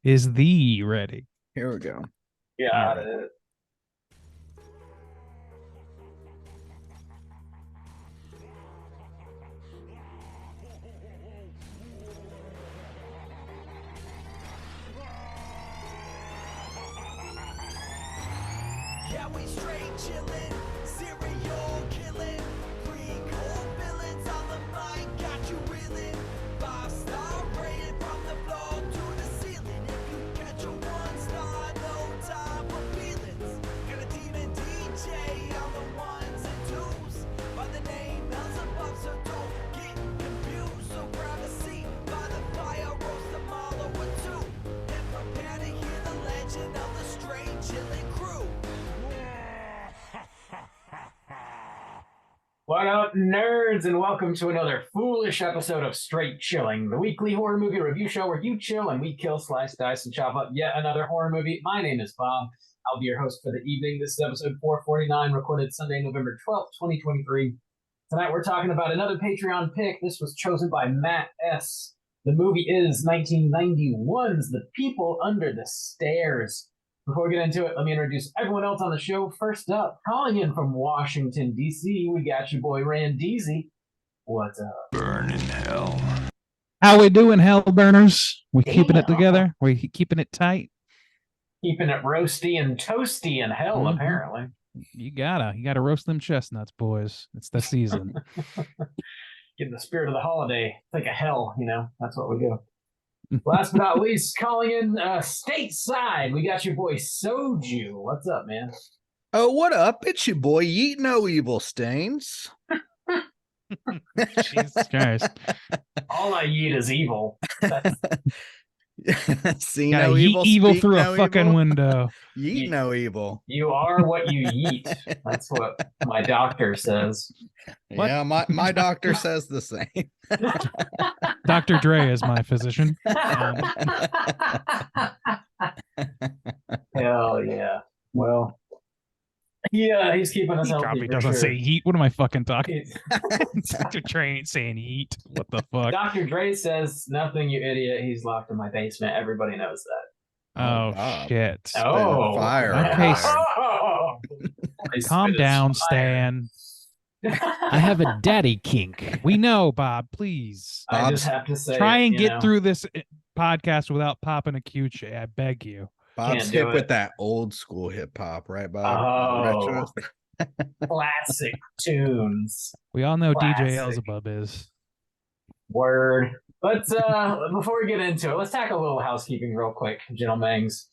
Is the ready? Here we go. Yeah. Yeah, we straight chillin', serial killing, pre-cold villains on the mic, got you reeling. 5-star rated from the floor to the ceiling. If you catch a 1-star, no time for feelings. Got a demon DJ on the ones and twos, by the name Beelzebub, so don't get confused. So grab a seat by the fire, roast them all over two, and prepare to hear the legend of the straight chillin' crew. What up, nerds, and welcome to another foolish episode of Straight Chilling, the weekly horror movie review show where you chill and we kill, slice, dice, and chop up yet another horror movie. My name is Bob. I'll be your host for the evening. This is episode 449, recorded Sunday, November 12th, 2023. Tonight we're talking about another Patreon pick. This was chosen by Matt S. The movie is 1991's The People Under the Stairs. Before we get into it, let me introduce everyone else on the show. First up, calling in from Washington, D.C., we got your boy Randeezy. What's up? Burn in hell. How we doing, Hellburners? We keeping it Yeah. together? We keeping it tight? Keeping it roasty and toasty in hell, Mhm. apparently. You gotta roast them chestnuts, boys. It's the season. Get in the spirit of the holiday. Think of hell, that's what we do. Last but not least, calling in stateside, we got your boy Soju. What's up, man? Oh, what up? It's your boy Yeet No Evil Stains. Jesus Christ. All I eat is evil. See Gotta no yeet evil, evil speak through no a fucking evil. window. Yeet no evil. You are what you eat. That's what my doctor says. What? Yeah, my doctor says the same. Dr. Dre is my physician. Hell yeah. Well, yeah, he's keeping us He healthy. probably for doesn't sure. say yeet. What am I fucking talking? He's- Dr. Dre ain't saying yeet. What the fuck? Dr. Dre says nothing, you idiot. He's locked in my basement. Everybody knows that. Oh, Bob. shit. Oh, fire Okay, Oh. Calm down, Stan. I have a daddy kink. We know, Bob. Please I just have to say, try and you get know, through this podcast without popping a Q-J. I beg you. Bob's Can't do hip it. with that old school hip hop, right, Bob? Oh. Retro. classic tunes. We all know DJ Classic. Elzebub is. Word. But before we get into it, let's tackle a little housekeeping real quick, gentlemen's.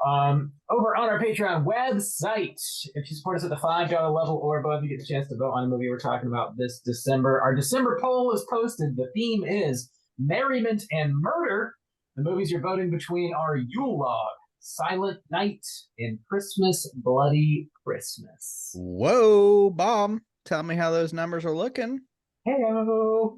Over on our Patreon website, if you support us at the $5 level or above, you get the chance to vote on a movie we're talking about this December. Our December poll is posted. The theme is merriment and murder. The movies you're voting between are Yule Log, Silent Night, and Christmas Bloody Christmas. Whoa, Bob. Tell me how those numbers are looking. Hello.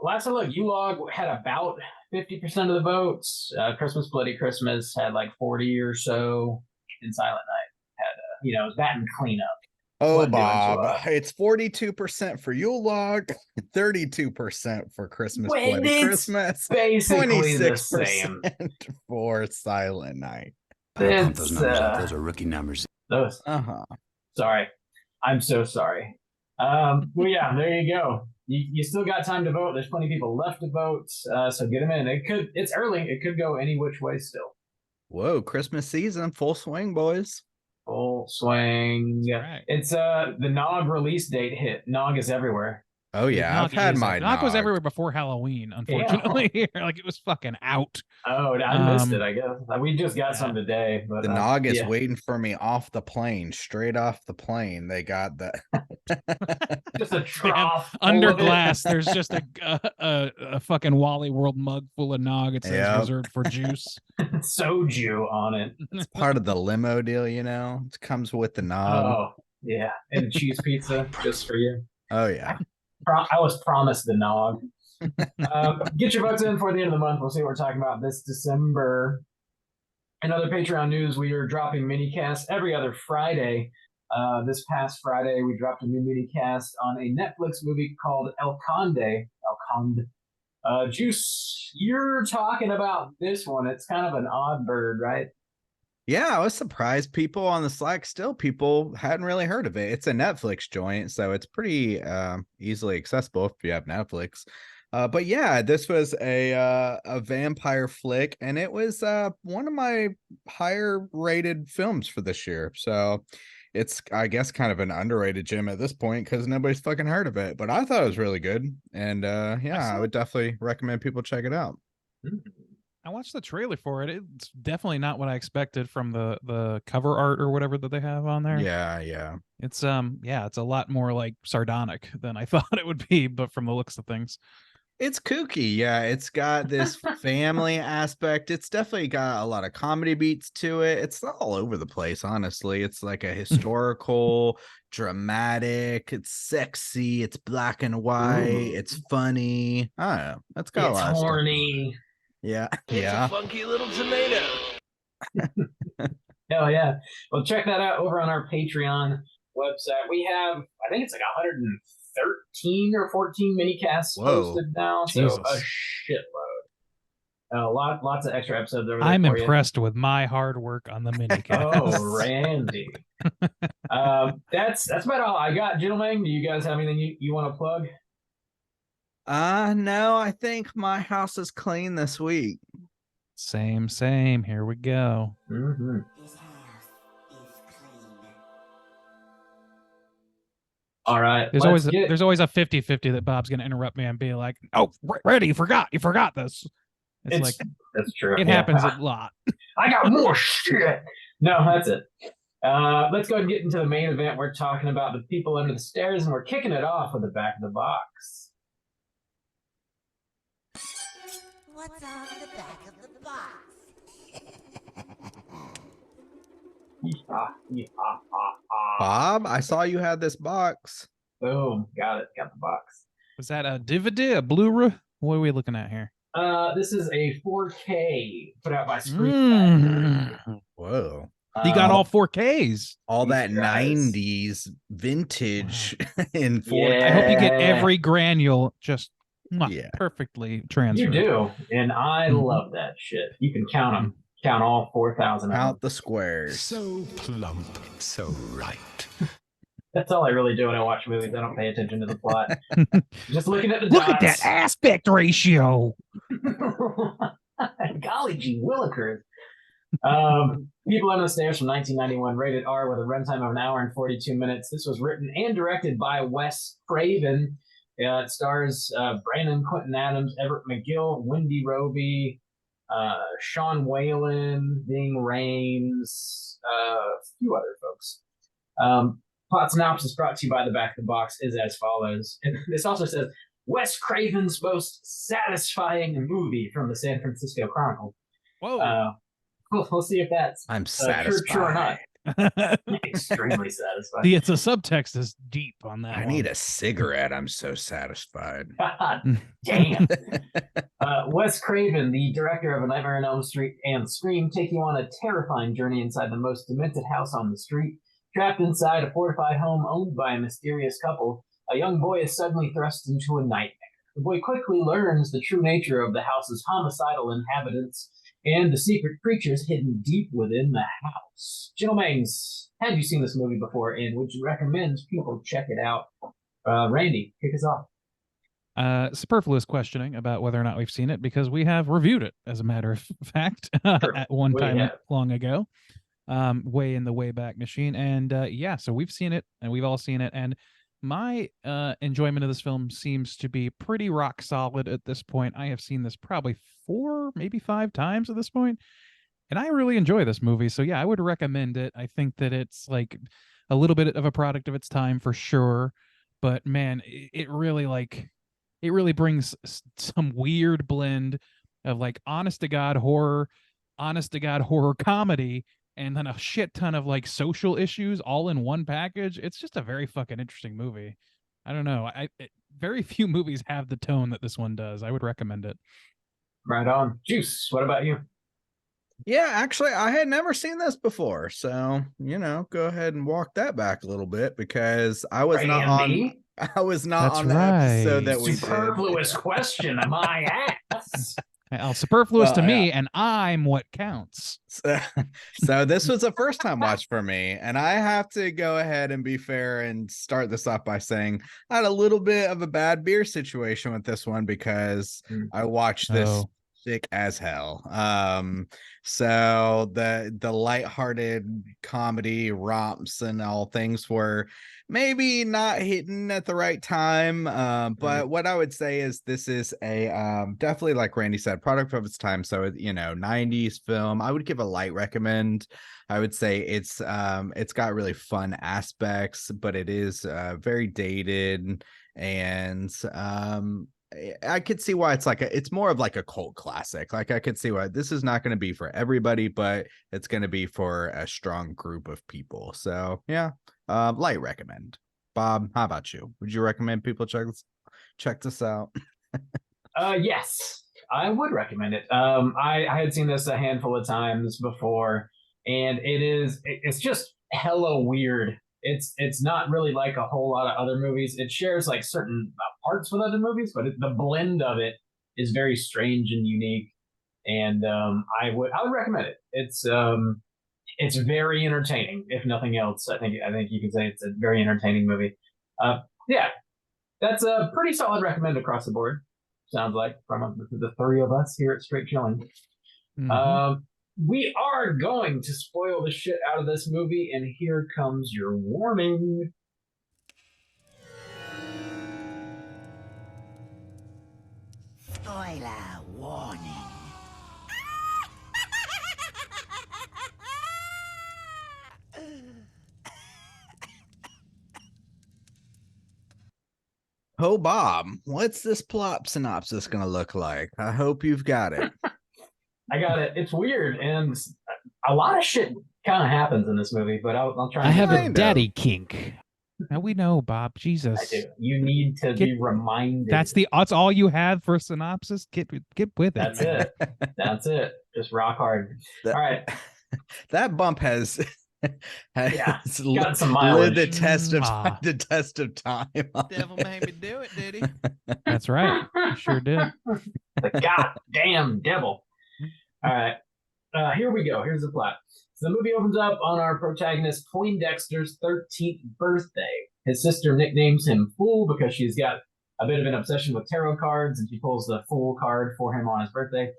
Last I looked, Yule Log had about 50% of the votes. Christmas Bloody Christmas had like 40 or so. And Silent Night had, that and cleanup. Oh, What doing to Bob. us? It's 42% for Yule Log, 32% for Christmas Well, Bloody it's Christmas, Basically the 26% same. for Silent Night. Better pump those It's, numbers up. Those are rookie numbers. Those. Uh-huh. Sorry. I'm so sorry. Well, yeah, there you go. You still got time to vote. There's plenty of people left to vote, so get them in. It's early. It could go any which way still. Whoa, Christmas season, full swing, boys. Full swing. Right. It's the Nog release date hit. Nog is everywhere. Oh, yeah, I've had my Knock was nog. everywhere before Halloween, unfortunately. Like it was fucking out. Oh, I missed Um, it, I guess. We just got yeah. some today. But The nog is yeah. waiting for me off the plane, straight off the plane. They got the Just a trough. full Under of it. glass, there's just a fucking Wally World mug full of nog. It says Yep. reserved for juice. Soju on it. it's part of the limo deal, you know. It comes with the nog. Oh, yeah. And a cheese pizza just for you. Oh yeah. I was promised the nog. Get your votes in for the end of the month. We'll see what we're talking about this December. In other Patreon news, we are dropping mini casts every other Friday. This past Friday, we dropped a new mini cast on a Netflix movie called El Conde. Juice, you're talking about this one. It's kind of an odd bird, right? Yeah, I was surprised people on the Slack people hadn't really heard of it. It's a Netflix joint, so it's pretty easily accessible if you have Netflix. But yeah, this was a vampire flick, and it was one of my higher rated films for this year. So it's, I guess, kind of an underrated gem at this point because nobody's fucking heard of it. But I thought it was really good, and yeah, I would definitely recommend people check it out. I watched the trailer for it. It's definitely not what I expected from the cover art or whatever that they have on there. Yeah. It's it's a lot more like sardonic than I thought it would be, but from the looks of things. It's kooky. Yeah, it's got this family aspect. It's definitely got a lot of comedy beats to it. It's all over the place, honestly. It's like a historical, dramatic, it's sexy, it's black and white, it's funny. I don't know. It's got a lot of stuff. horny. Yeah. a funky little tomato. Hell yeah. Well, check that out over on our Patreon website. We have, I think it's like 113 or 14 mini casts posted now. Jesus. So a shitload. Lots of extra episodes over there. I'm for impressed with my hard work on the mini You. Oh, Randy. That's about all I got, gentlemen. Do you guys have anything you want to plug? No, I think my house is clean this week. Same. Here we go. Mm-hmm. All right. There's always a 50-50 that Bob's gonna interrupt me and be like, "Oh, Reddy, you forgot this." It's like that's true. It happens a lot. I got more shit. No, that's it. Let's go ahead and get into the main event. We're talking about The People Under the Stairs, and we're kicking it off with the back of the box. What's on the back of the box? Bob, I saw you had this box. Boom, got it. Got the box. Was that a DVD, a Blu-ray? What are we looking at here? This is a 4K put out by Screen. Whoa. You got all 4Ks. All that guys. 90s vintage in 4K. Yeah. I hope you get every granule just Yeah. perfectly transferred. You do, and I love that shit. You can count them. Count all 4,000 of them. Out the squares. So plump, so right. That's all I really do when I watch movies. I don't pay attention to the plot. Just looking at the Look at dots. that aspect ratio. Golly gee willikers. People Under the Stairs from 1991, rated R with a runtime of 1 hour and 42 minutes. This was written and directed by Wes Craven. It stars Brandon Quinton Adams, Everett McGill, Wendy Roby, Sean Whalen, Ving Rhames, a few other folks. Plot synopsis brought to you by the back of the box is as follows. And this also says, Wes Craven's most satisfying movie from the San Francisco Chronicle. Whoa. We'll see if that's I'm satisfied. true or not. Extremely satisfying. It's a subtext is deep on that. I one. need a cigarette. I'm so satisfied. God damn. Wes Craven, the director of A Nightmare on Elm Street and Scream, take you on a terrifying journey inside the most demented house on the street. Trapped inside a fortified home owned by a mysterious couple, a young boy is suddenly thrust into a nightmare. The boy quickly learns the true nature of the house's homicidal inhabitants and the secret creatures hidden deep within the house. Gentlemen, had you seen this movie before, and would you recommend people check it out? Randy, kick us off. Superfluous questioning about whether or not we've seen it because we have reviewed it, as a matter of fact, at one We time have. long ago, way in the Wayback Machine. And so we've seen it, and we've all seen it. And my enjoyment of this film seems to be pretty rock solid at this point. I have seen this probably 4, maybe 5 times at this point, and I really enjoy this movie. So yeah, I would recommend it. I think that it's like a little bit of a product of its time for sure, but man, it really brings some weird blend of like honest to God horror comedy, and then a shit ton of like social issues all in one package. It's just a very fucking interesting movie. I don't know. Very few movies have the tone that this one does. I would recommend it. Right on. Juice, what about you? Yeah, actually, I had never seen this before. So, go ahead and walk that back a little bit because I was not on. Randy? I was not That's on the episode right. that we did. Superfluous question, my ass. Superfluous to Well, me, and I'm what counts. So this was a first time watch for me, and I have to go ahead and be fair and start this off by saying I had a little bit of a bad beer situation with this one because I watched this Oh. sick as hell. So the lighthearted comedy romps and all things were maybe not hitting at the right time. But what I would say is this is a definitely, like Randy said, product of its time. So 90s film. I would give a light recommend. I would say it's got really fun aspects, but it is very dated, and I could see why it's more of like a cult classic. Like I could see why this is not going to be for everybody, but it's going to be for a strong group of people. So yeah, light recommend. Bob, how about you? Would you recommend people check this out? Yes, I would recommend it. I had seen this a handful of times before, and it's just hella weird. It's not really like a whole lot of other movies. It shares like certain parts with other movies, but the blend of it is very strange and unique. And I would recommend it. It's very entertaining, if nothing else. I think you could say it's a very entertaining movie. Yeah, that's a pretty solid recommend across the board. Sounds like from the three of us here at Straight Chilling. Mhm. We are going to spoil the shit out of this movie, and here comes your warning. Spoiler warning. Oh, Bob, what's this plot synopsis going to look like? I hope you've got it. I got it. It's weird, and a lot of shit kind of happens in this movie, but I'll try. I have a Kind of. daddy kink. Now we know, Bob. Jesus. I do. You need to be reminded. That's all you have for synopsis. Get with it. That's it. That's it. Just rock hard. That- All right. That bump has Yeah, has got some lived mileage. the test of Ah. the test of time. Devil made me do it, did he? That's right. You sure did. The goddamn devil. All right. Here we go. Here's the plot. So the movie opens up on our protagonist Poindexter's 13th birthday. His sister nicknames him Fool because she's got a bit of an obsession with tarot cards, and she pulls the Fool card for him on his birthday.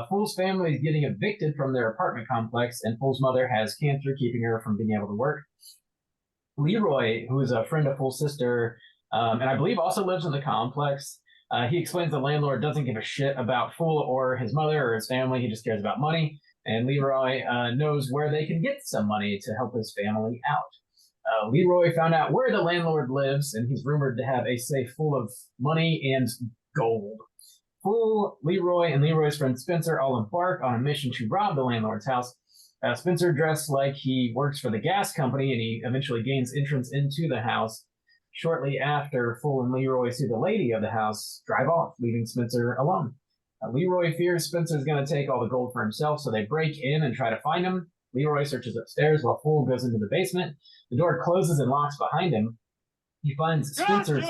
Fool's family is getting evicted from their apartment complex, and Fool's mother has cancer, keeping her from being able to work. Leroy, who is a friend of Fool's sister, and I believe also lives in the complex, he explains the landlord doesn't give a shit about Fool or his mother or his family. He just cares about money. And Leroy knows where they can get some money to help his family out. Leroy found out where the landlord lives, and he's rumored to have a safe full of money and gold. Fool, Leroy, and Leroy's friend Spencer all embark on a mission to rob the landlord's house. Spencer dressed like he works for the gas company, and he eventually gains entrance into the house. Shortly after, Fool and Leroy see the lady of the house drive off, leaving Spencer alone. Leroy fears Spencer's going to take all the gold for himself, so they break in and try to find him. Leroy searches upstairs while Fool goes into the basement. The door closes and locks behind him. He finds Spencer's...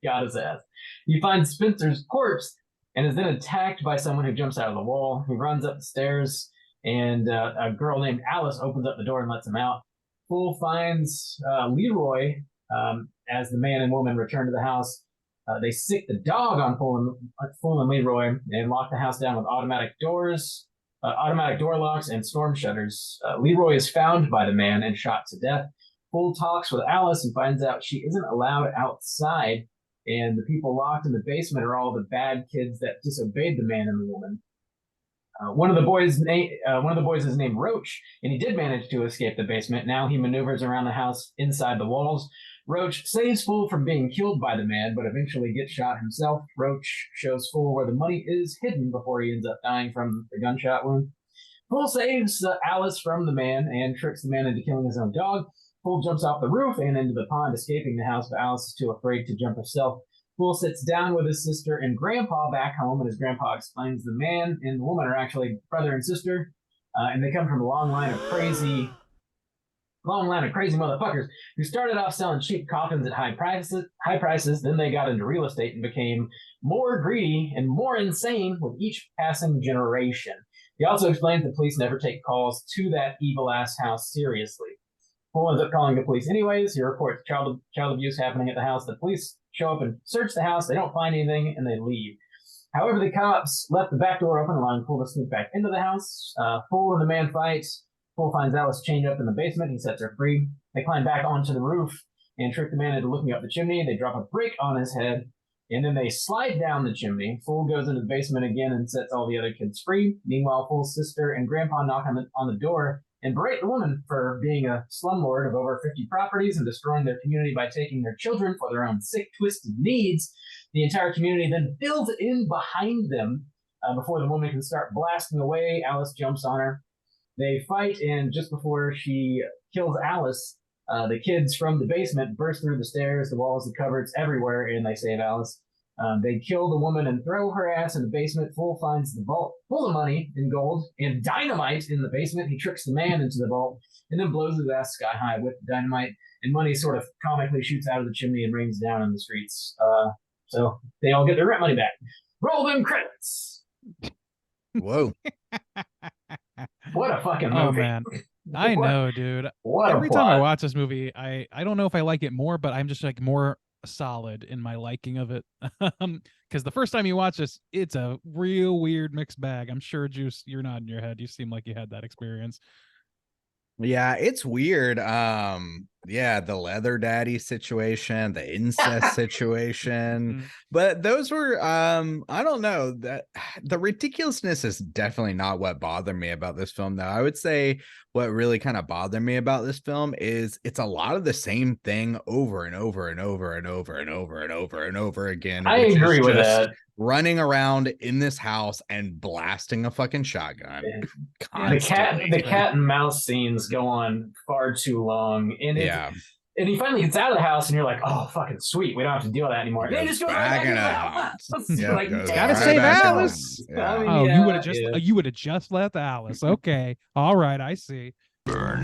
Got his ass. He finds Spencer's corpse and is then attacked by someone who jumps out of the wall. He runs up the stairs, and a girl named Alice opens up the door and lets him out. Fool finds Leroy as the man and woman return to the house. They sick the dog on Fool and Leroy and lock the house down with automatic doors, automatic door locks, and storm shutters. Leroy is found by the man and shot to death. Fool talks with Alice and finds out she isn't allowed outside, and the people locked in the basement are all the bad kids that disobeyed the man and the woman. One of the boys is named Roach, and he did manage to escape the basement. Now he maneuvers around the house inside the walls. Roach saves Fool from being killed by the man, but eventually gets shot himself. Roach shows Fool where the money is hidden before he ends up dying from the gunshot wound. Fool saves Alice from the man and tricks the man into killing his own dog. Fool jumps off the roof and into the pond, escaping the house, but Alice is too afraid to jump herself. Fool sits down with his sister and grandpa back home, and his grandpa explains the man and the woman are actually brother and sister, and they come from a long line of crazy long line of crazy motherfuckers who started off selling cheap coffins at high prices. Then they got into real estate and became more greedy and more insane with each passing generation. He also explains that police never take calls to that evil ass house seriously. Fool ends up calling the police anyways. He reports child abuse happening at the house. The police show up and search the house. They don't find anything and they leave. However, the cops left the back door open, allowing Fool to sneak back into the house. Fool and the man fight. Fool finds Alice chained up in the basement. He sets her free. They climb back onto the roof and trick the man into looking up the chimney. They drop a brick on his head, and then they slide down the chimney. Fool goes into the basement again and sets all the other kids free. Meanwhile, Fool's sister and grandpa knock on the door and berate the woman for being a slumlord of over 50 properties and destroying their community by taking their children for their own sick, twisted needs. The entire community then builds in behind them. Before the woman can start blasting away, Alice jumps on her. They fight, and just before she kills Alice, the kids from the basement burst through the stairs, the walls, the cupboards, everywhere, and they save Alice. They kill the woman and throw her ass in the basement. Fool finds the vault full of money and gold and dynamite in the basement. He tricks the man into the vault and then blows his ass sky high with dynamite, and money sort of comically shoots out of the chimney and rains down in the streets. So they all get their rent money back. Roll them credits. Whoa. What a fucking movie. Oh man. I know, dude. What Every a time I plot. watch this movie, I don't know if I like it more, but I'm just like more solid in my liking of it. Because the first time you watch this, it's a real weird mixed bag. I'm sure, Juice, you're nodding your head. You seem like you had that experience. Yeah, it's weird. Yeah, the leather daddy situation, the incest situation. Mhm. But those were I don't know, that the ridiculousness is definitely not what bothered me about this film though. I would say what really kind of bothered me about this film is it's a lot of the same thing over and over and over and over and over and over and over again. I which is agree with just that. running around in this house and blasting a fucking shotgun. Yeah. Constantly. The cat and mouse scenes go on far too long, and Yeah. and he finally gets out of the house, and you're like, "Oh, fucking sweet, we don't have to deal with that anymore." Goes They just go right back back in into the the house. house. Yeah, Like, goes Gotta right save back in. Alice. Yeah. I mean, Oh, yeah, you would have just yeah. you would have just left Alice. Okay. All right, I see. God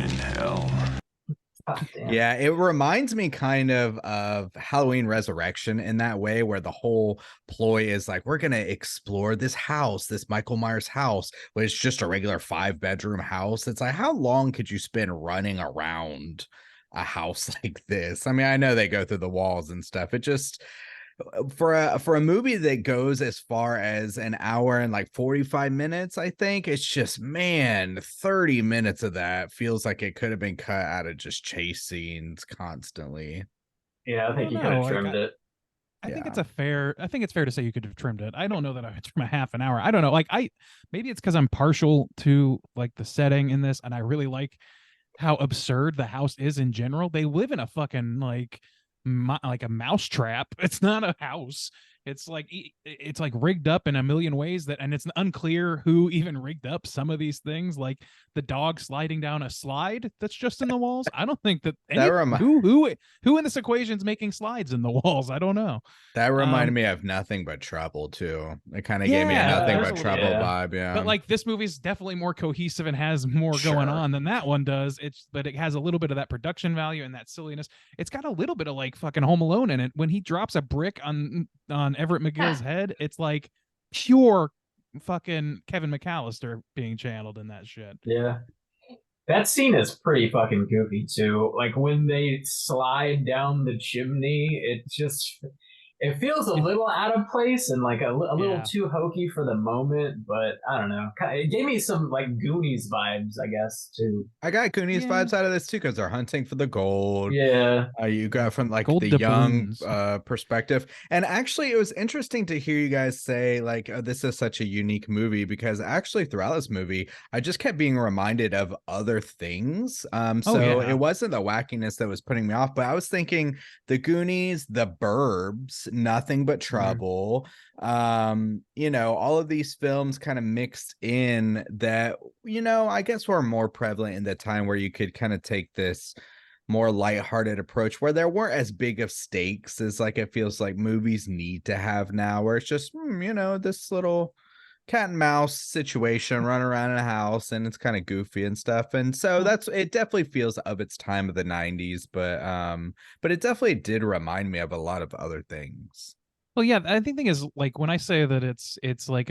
damn. Yeah, it reminds me kind of Halloween Resurrection in that way, where the whole ploy is like, we're gonna explore this house, this Michael Myers house, but it's just a regular 5-bedroom house. It's like, how long could you spend running around a house like this? I mean, I know they go through the walls and stuff. It just for a movie that goes as far as an hour and like 45 minutes, I think it's just, man, 30 minutes of that feels like it could have been cut out of just chase scenes constantly. Yeah, I think I you don't could know, have like, trimmed it. I think Yeah. I think it's fair to say you could have trimmed it. I don't know that I would trim a half an hour. I don't know. Like maybe it's because I'm partial to like the setting in this, and I really like how absurd the house is in general. They live in a fucking like a mouse trap. It's not a house. It's like rigged up in a million ways and it's unclear who even rigged up some of these things, like the dog sliding down a slide that's just in the walls. I don't think that who in this equation is making slides in the walls. I don't know. That reminded Um, me of Nothing But Trouble too. It kind of gave me a Yeah, Nothing there's But a Trouble little- vibe. Yeah, But like this movie's definitely more cohesive and has more going Sure. on than that one does. But it has a little bit of that production value and that silliness. It's got a little bit of like fucking Home Alone in it. When he drops a brick on Everett McGill's head, it's like pure fucking Kevin McAllister being channeled in that shit. Yeah. That scene is pretty fucking goofy too. Like when they slide down the chimney, it feels a little out of place and like a little Yeah. too hokey for the moment, but I don't know. It gave me some like Goonies vibes, I guess, too. I got Goonies Yeah. vibes out of this too because they're hunting for the gold. Yeah. You got from like Gold the young doubloons. perspective. And actually it was interesting to hear you guys say like, oh, this is such a unique movie, because actually throughout this movie I just kept being reminded of other things. So yeah. it wasn't the wackiness that was putting me off, but I was thinking the Goonies, the Burbs, Nothing But Trouble, you know, all of these films kind of mixed in that, you know, I guess were more prevalent in the time where you could kind of take this more lighthearted approach where there weren't as big of stakes as like it feels like movies need to have now, where it's just you know, this little cat and mouse situation, run around in a house, and it's kind of goofy and stuff. And so it definitely feels of its time of the 90s, but it definitely did remind me of a lot of other things. Well, yeah, I think the thing is, like, when I say that it's like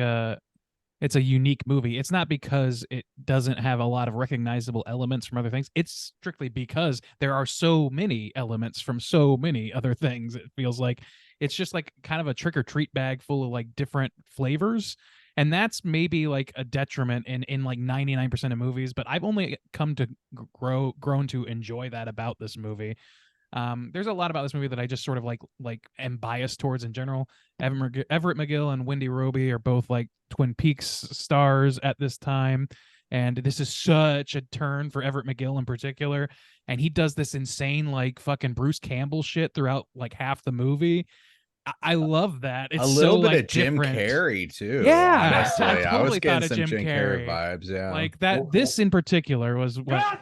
it's a unique movie, it's not because it doesn't have a lot of recognizable elements from other things. It's strictly because there are so many elements from so many other things. It feels like it's just like kind of a trick or treat bag full of like different flavors. And that's maybe like a detriment in like 99% of movies, but I've only come to grown to enjoy that about this movie. There's a lot about this movie that I just sort of like am biased towards in general. Everett McGill and Wendy Roby are both like Twin Peaks stars at this time, and this is such a turn for Everett McGill in particular. And he does this insane like fucking Bruce Campbell shit throughout like half the movie. I love that. It's a little so, bit like, of Jim different. Carrey too. Yeah, honestly, I I was totally getting thought of some Jim Jim Carrey Carrey. vibes. Yeah, Like that. This in particular was what.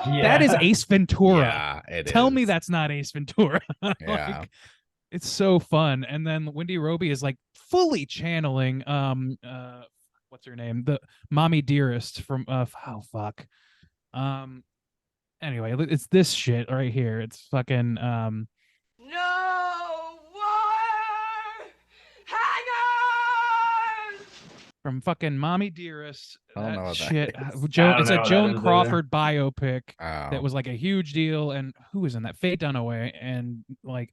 Yeah. That is Ace Ventura. Yeah, it Tell me is. that's not Ace Ventura. Yeah. Like, it's so fun. And then Wendy Roby is like fully channeling what's her name? The Mommy Dearest from oh fuck. Anyway, it's this shit right here. It's fucking No war hangers! from fucking Mommy Dearest. I don't That know what that shit. is. Joan, I it's don't a know what that Joan is either. Crawford biopic Oh. that was like a huge deal. And who was in that? Faye Dunaway. And like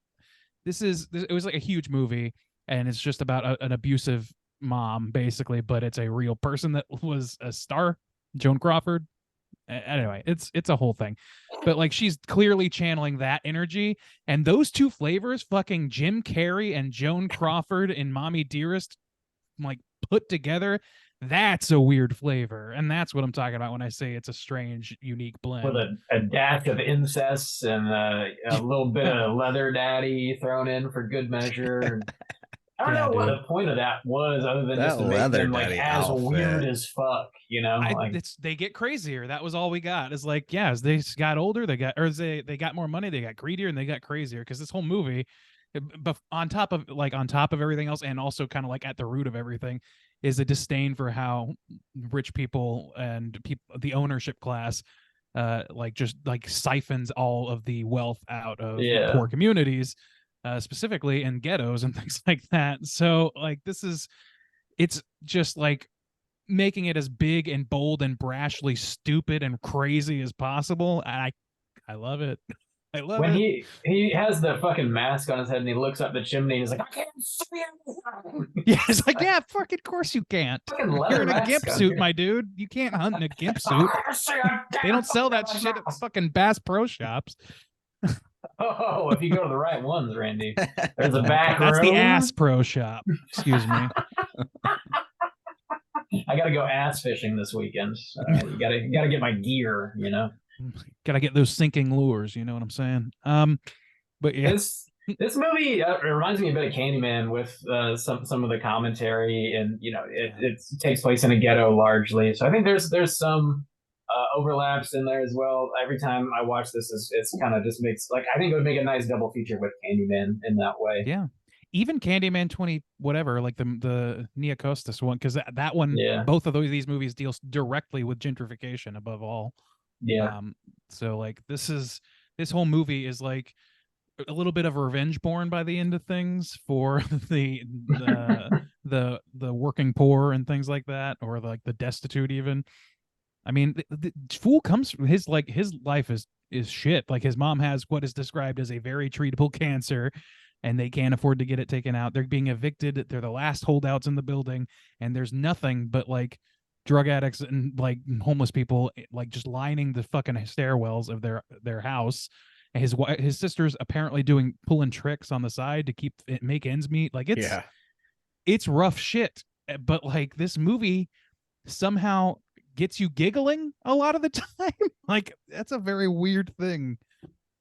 it was like a huge movie, and it's just about an abusive mom basically, but it's a real person that was a star, Joan Crawford. Anyway, it's a whole thing, but like she's clearly channeling that energy, and those two flavors, fucking Jim Carrey and Joan Crawford in Mommy Dearest, like put together, that's a weird flavor. And that's what I'm talking about when I say it's a strange, unique blend. With a dash of incest and a little bit of leather daddy thrown in for good measure. I don't Yeah, know what dude. the point of that was, other than just That to make leather them like daddy as weird outfit. as fuck, you know? Like, They get crazier. That was all we got. It's like, yeah, as they got older, they got more money, they got greedier, and they got crazier. Because this whole movie, but on top of everything else, and also kind of like at the root of everything, is a disdain for how rich people and the ownership class, like just like siphons all of the wealth out of Yeah. poor communities, specifically in ghettos and things like that. So like it's just like making it as big and bold and brashly stupid and crazy as possible. I love it. I love when it. he has the fucking mask on his head and he looks up the chimney and he's like, I can't see anything. Yeah, it's like, yeah, fucking course you can't. Fucking leather You're in a mask gimp on suit, here. my dude. You can't hunt in a gimp I suit. can't see a They damn don't sell that fucking shit at mask. fucking Bass Pro Shops. Oh, if you go to the right ones, Randy. There's a back That's room. the Ass Pro Shop. Excuse me. I gotta go ass fishing this weekend. You gotta get my gear, you know. Gotta get those sinking lures. You know what I'm saying? But yeah, This movie reminds me a bit of Candyman with some of the commentary, and you know it takes place in a ghetto largely. So I think there's some overlaps in there as well. Every time I watch this, it's kind of just makes like I think it would make a nice double feature with Candyman in that way. yeah. Even Candyman 20 whatever, like the Nia Costas one, because that one, Yeah. both of these movies deals directly with gentrification above all. Yeah, So like this whole movie is like a little bit of revenge porn by the end of things for the working poor and things like that, or like the destitute even. I mean, the fool comes from his life is shit. Like his mom has what is described as a very treatable cancer, and they can't afford to get it taken out. They're being evicted. They're the last holdouts in the building, and there's nothing but like drug addicts and like homeless people like just lining the fucking stairwells of their house. And his sister's apparently pulling tricks on the side to make ends meet. Like it's rough shit. But like this movie somehow gets you giggling a lot of the time. Like that's a very weird thing.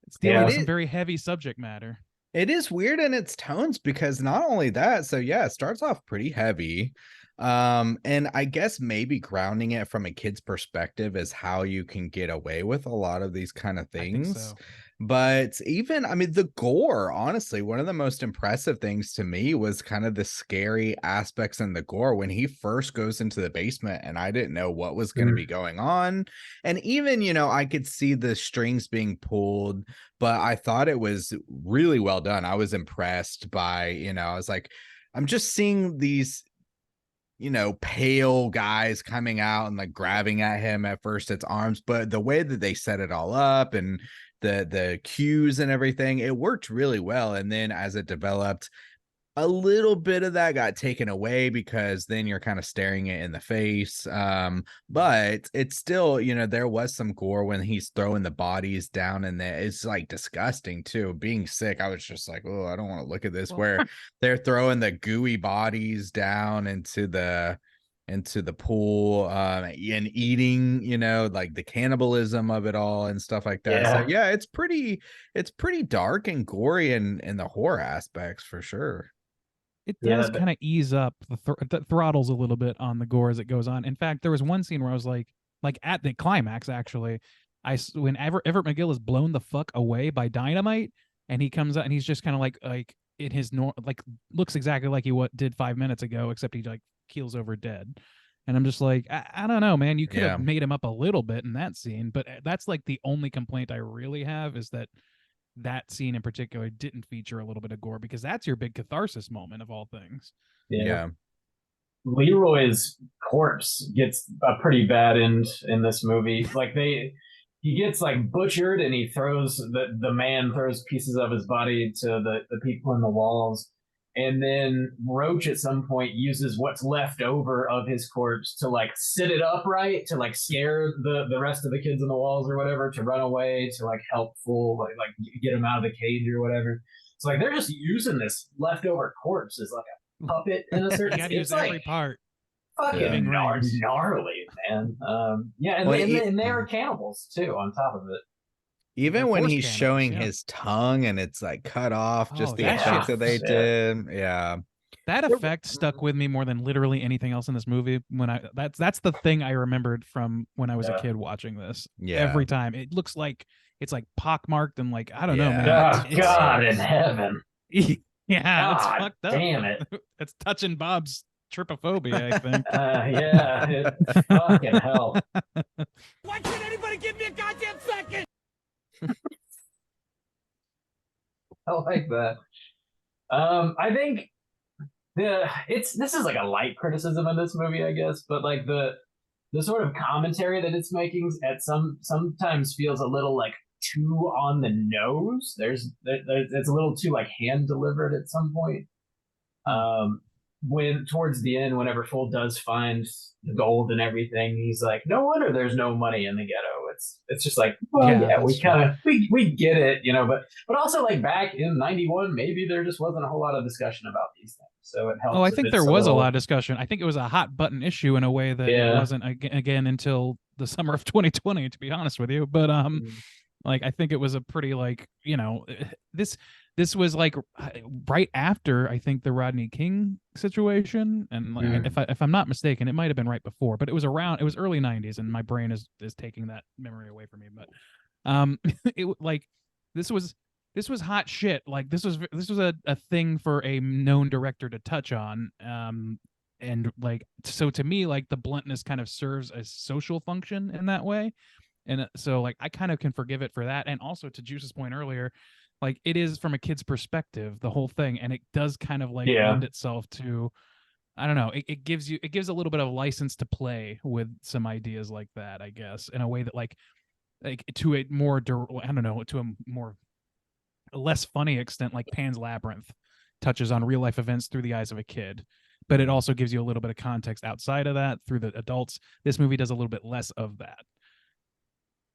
It's dealing with some very heavy subject matter. It is weird in its tones because not only that, so yeah, it starts off pretty heavy. And I guess maybe grounding it from a kid's perspective is how you can get away with a lot of these kind of I think things. so. But even, I mean, the gore, honestly, one of the most impressive things to me was kind of the scary aspects in the gore when he first goes into the basement and I didn't know what was going to be going on. And even, I could see the strings being pulled, but I thought it was really well done. I was impressed by, I was like, I'm just seeing these pale guys coming out and like grabbing at him. At first it's arms, but the way that they set it all up and the cues and everything, it worked really well. And then as it developed, a little bit of that got taken away because then you're kind of staring it in the face. But it's still, there was some gore when he's throwing the bodies down, and it's like disgusting too. Being sick, I was just like, oh, I don't want to look at this. Where they're throwing the gooey bodies down into the pool, and eating, like the cannibalism of it all and stuff like that. So yeah, it's pretty dark and gory in the horror aspects for sure. It does kind of ease up the throttles a little bit on the gore as it goes on. In fact, there was one scene where I was like at the climax, actually, when Everett McGill is blown the fuck away by dynamite, and he comes out and he's just kind of like in his looks exactly like he did 5 minutes ago, except he like keels over dead. And I'm just like, I don't know, man. You could have made him up a little bit in that scene, but that's like the only complaint I really have, is that scene in particular didn't feature a little bit of gore, because that's your big catharsis moment of all things. Yeah. Leroy's corpse gets a pretty bad end in this movie. Like he gets like butchered, and the man throws pieces of his body to the people in the walls. And then Roach at some point uses what's left over of his corpse to like sit it upright, to like scare the rest of the kids in the walls or whatever, to run away, to like help like get him out of the cage or whatever. So like they're just using this leftover corpse as like a puppet in a certain. You gotta use every part. Fucking gnarly, man. And they were cannibals too on top of it. Even when he's showing his tongue and it's like cut off, just the effect that they did. Yeah. That effect stuck with me more than literally anything else in this movie. That's the thing I remembered from when I was a kid watching this. Yeah. Every time. It looks like it's like pockmarked and like, I don't know, man. God in heaven. Yeah, it's fucked up. Damn it. It's touching Bob's trypophobia, I think. It's fucking hell. Why can't anybody give me a goddamn second? I like that. I think this is like a light criticism of this movie, I guess, but like the sort of commentary that it's making sometimes feels a little like too on the nose. It's a little too like hand delivered at some point. When towards the end, whenever Full does find the gold and everything, he's like, no wonder there's no money in the ghetto. It's just like, we get it, but also like back in 91, maybe there just wasn't a whole lot of discussion about these things. So it helps. Oh, I think there was a lot of discussion. I think it was a hot button issue in a way that it wasn't again until the summer of 2020, to be honest with you. But like I think it was a pretty like, this was like right after, I think, the Rodney King situation, and like, if I'm not mistaken, it might have been right before, but it was early 90s, and my brain is taking that memory away from me. But it like this was hot shit. Like this was a thing for a known director to touch on, and like so to me, like the bluntness kind of serves a social function in that way, and so like I kind of can forgive it for that. And also to Juice's point earlier, like it is from a kid's perspective, the whole thing, and it does kind of like lend itself to, I don't know, it gives a little bit of license to play with some ideas like that, I guess, in a way that like to a more to a more less funny extent, like Pan's Labyrinth touches on real life events through the eyes of a kid, but it also gives you a little bit of context outside of that through the adults. This movie does a little bit less of that.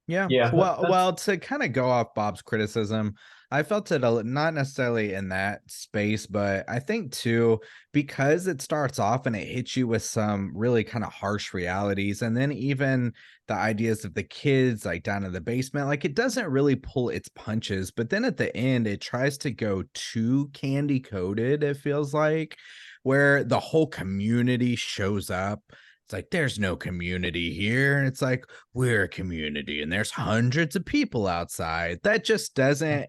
Yeah. Well, to kind of go off Bob's criticism, I felt it not necessarily in that space, but I think too, because it starts off and it hits you with some really kind of harsh realities, and then even the ideas of the kids like down in the basement, like it doesn't really pull its punches, but then at the end it tries to go too candy coated, it feels like, where the whole community shows up It's like there's no community here. And it's like we're a community and there's hundreds of people outside. That just doesn't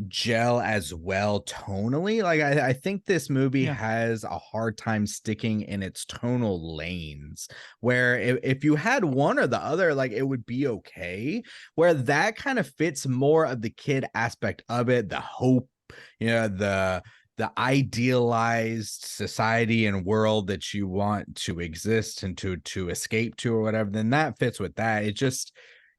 gel as well tonally. Like I think this movie Yeah. has a hard time sticking in its tonal lanes, where if you had one or the other, like it would be okay, where that kind of fits more of the kid aspect of it, the hope, the idealized society and world that you want to exist and to escape to or whatever, then that fits with that.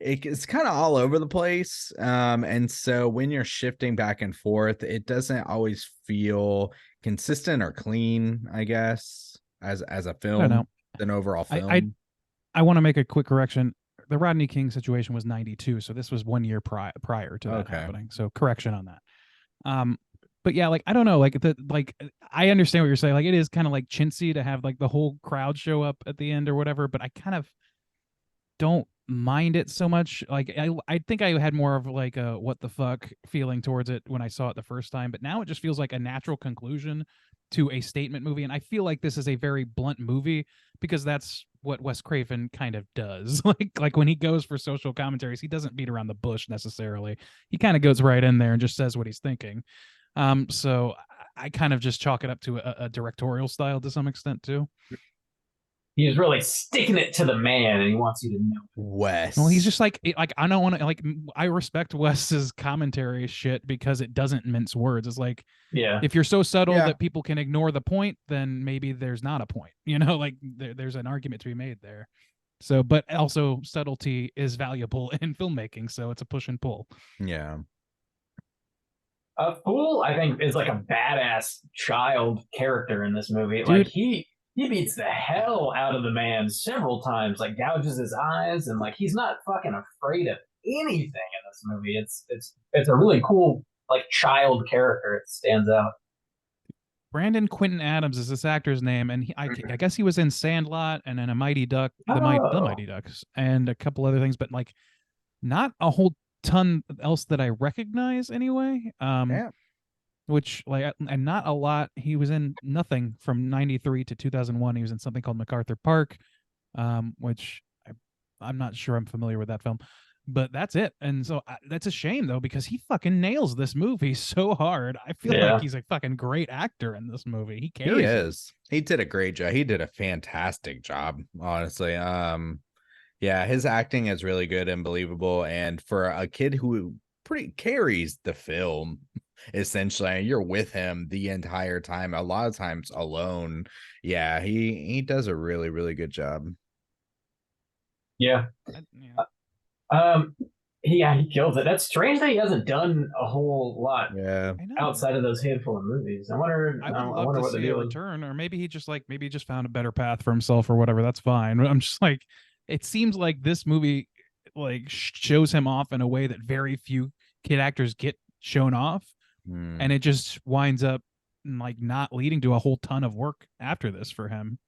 It's kind of all over the place. And so when you're shifting back and forth, it doesn't always feel consistent or clean, I guess, as a I don't film, know. an overall film. I want to make a quick correction. The Rodney King situation was 92, so this was 1 year prior to that Okay. happening. So correction on that. But yeah, like I don't know, like I understand what you're saying. Like it is kind of like chintzy to have like the whole crowd show up at the end or whatever, but I kind of don't mind it so much. Like I think I had more of like a what the fuck feeling towards it when I saw it the first time, but now it just feels like a natural conclusion to a statement movie, and I feel like this is a very blunt movie because that's what Wes Craven kind of does. Like when he goes for social commentaries, he doesn't beat around the bush necessarily. He kind of goes right in there and just says what he's thinking. So I kind of just chalk it up to a directorial style to some extent too. He's really sticking it to the man, and he wants you to know. Wes. Well, he's just like I don't want to like I respect Wes's commentary shit because it doesn't mince words. It's like Yeah. if you're so subtle Yeah. that people can ignore the point, then maybe there's not a point. You know, like there's an argument to be made there. So, but also subtlety is valuable in filmmaking, so it's a push and pull. Yeah. Fool, I think, is like a badass child character in this movie. Dude. Like he beats the hell out of the man several times, like gouges his eyes, and like he's not fucking afraid of anything in this movie. It's a really cool like child character. It stands out. Brandon Quinton Adams is this actor's name, and I guess he was in Sandlot and in A Mighty Duck, the Oh. Mighty Ducks, and a couple other things, but like not a whole ton else that I recognize anyway. Yeah. Which like and not a lot. He was in nothing from 93 to 2001. He was in something called MacArthur Park, which I'm not sure I'm familiar with that film, but that's it. And so that's a shame though, because he fucking nails this movie so hard. I feel Yeah. like he's a fucking great actor in this movie. He He carries it. is. He did a great job. He did a fantastic job, honestly. Yeah, his acting is really good and believable. And for a kid who pretty carries the film, essentially, you're with him the entire time, a lot of times alone. Yeah, he does a really, really good job. Yeah. Yeah. He kills it. That's strange that he hasn't done a whole lot Yeah. I know. outside of those handful of movies. I wonder. I would I love wonder to what the see a deal is. return, or maybe he just found a better path for himself or whatever. That's fine. But I'm just like, it seems like this movie like shows him off in a way that very few kid actors get shown off, Hmm. and it just winds up like not leading to a whole ton of work after this for him.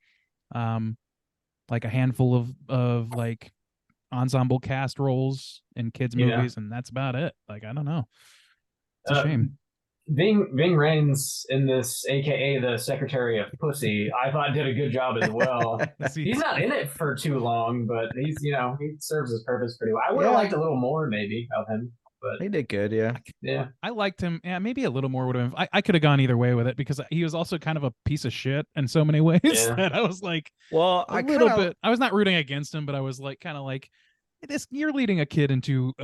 Like a handful of like ensemble cast roles in kids Yeah. movies, and that's about it. Like I don't know. It's a Uh, shame. Ving Rhames in this, aka the Secretary of Pussy, I thought did a good job as well. He's not in it for too long, but he's he serves his purpose pretty well. I would have Yeah. liked a little more maybe of him, but He did good, yeah. yeah, I liked him. Yeah, maybe a little more would have. I could have gone either way with it because he was also kind of a piece of shit in so many ways Yeah. that I was like Well, a little bit. I was not rooting against him, but I was like kind of like, you're leading a kid into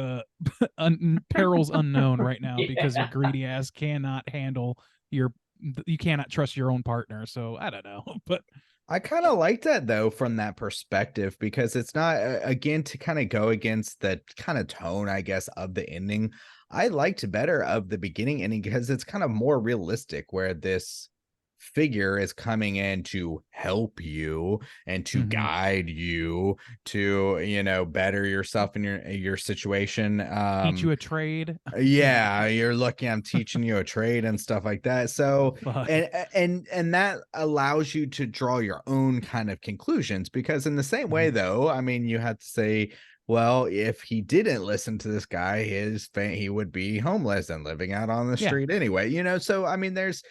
perils unknown right now because your Yeah. greedy ass cannot handle you cannot trust your own partner. So I don't know, but I kind of like that though from that perspective, because it's not again to kind of go against the kind of tone, I guess, of the ending. I liked better of the beginning ending because it's kind of more realistic, where this figure is coming in to help you and to Mhm. guide you to better yourself in your situation. teach you a trade. Yeah, you're lucky I'm teaching you a trade and stuff like that. So Fuck. and that allows you to draw your own kind of conclusions, because in the same way though, I mean, you have to say, well, if he didn't listen to this guy, he would be homeless and living out on the Yeah. street anyway, so I mean there's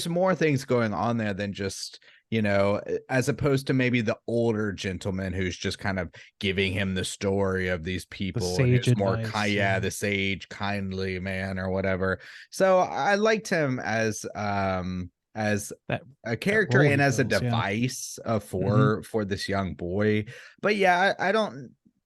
more things going on there than just you know, as opposed to maybe the older gentleman who's just kind of giving him the story of these people and sage who's more advice, the sage, kindly man or whatever. So I liked him as That a character role and he as a fills, yeah. device for this young boy. But yeah,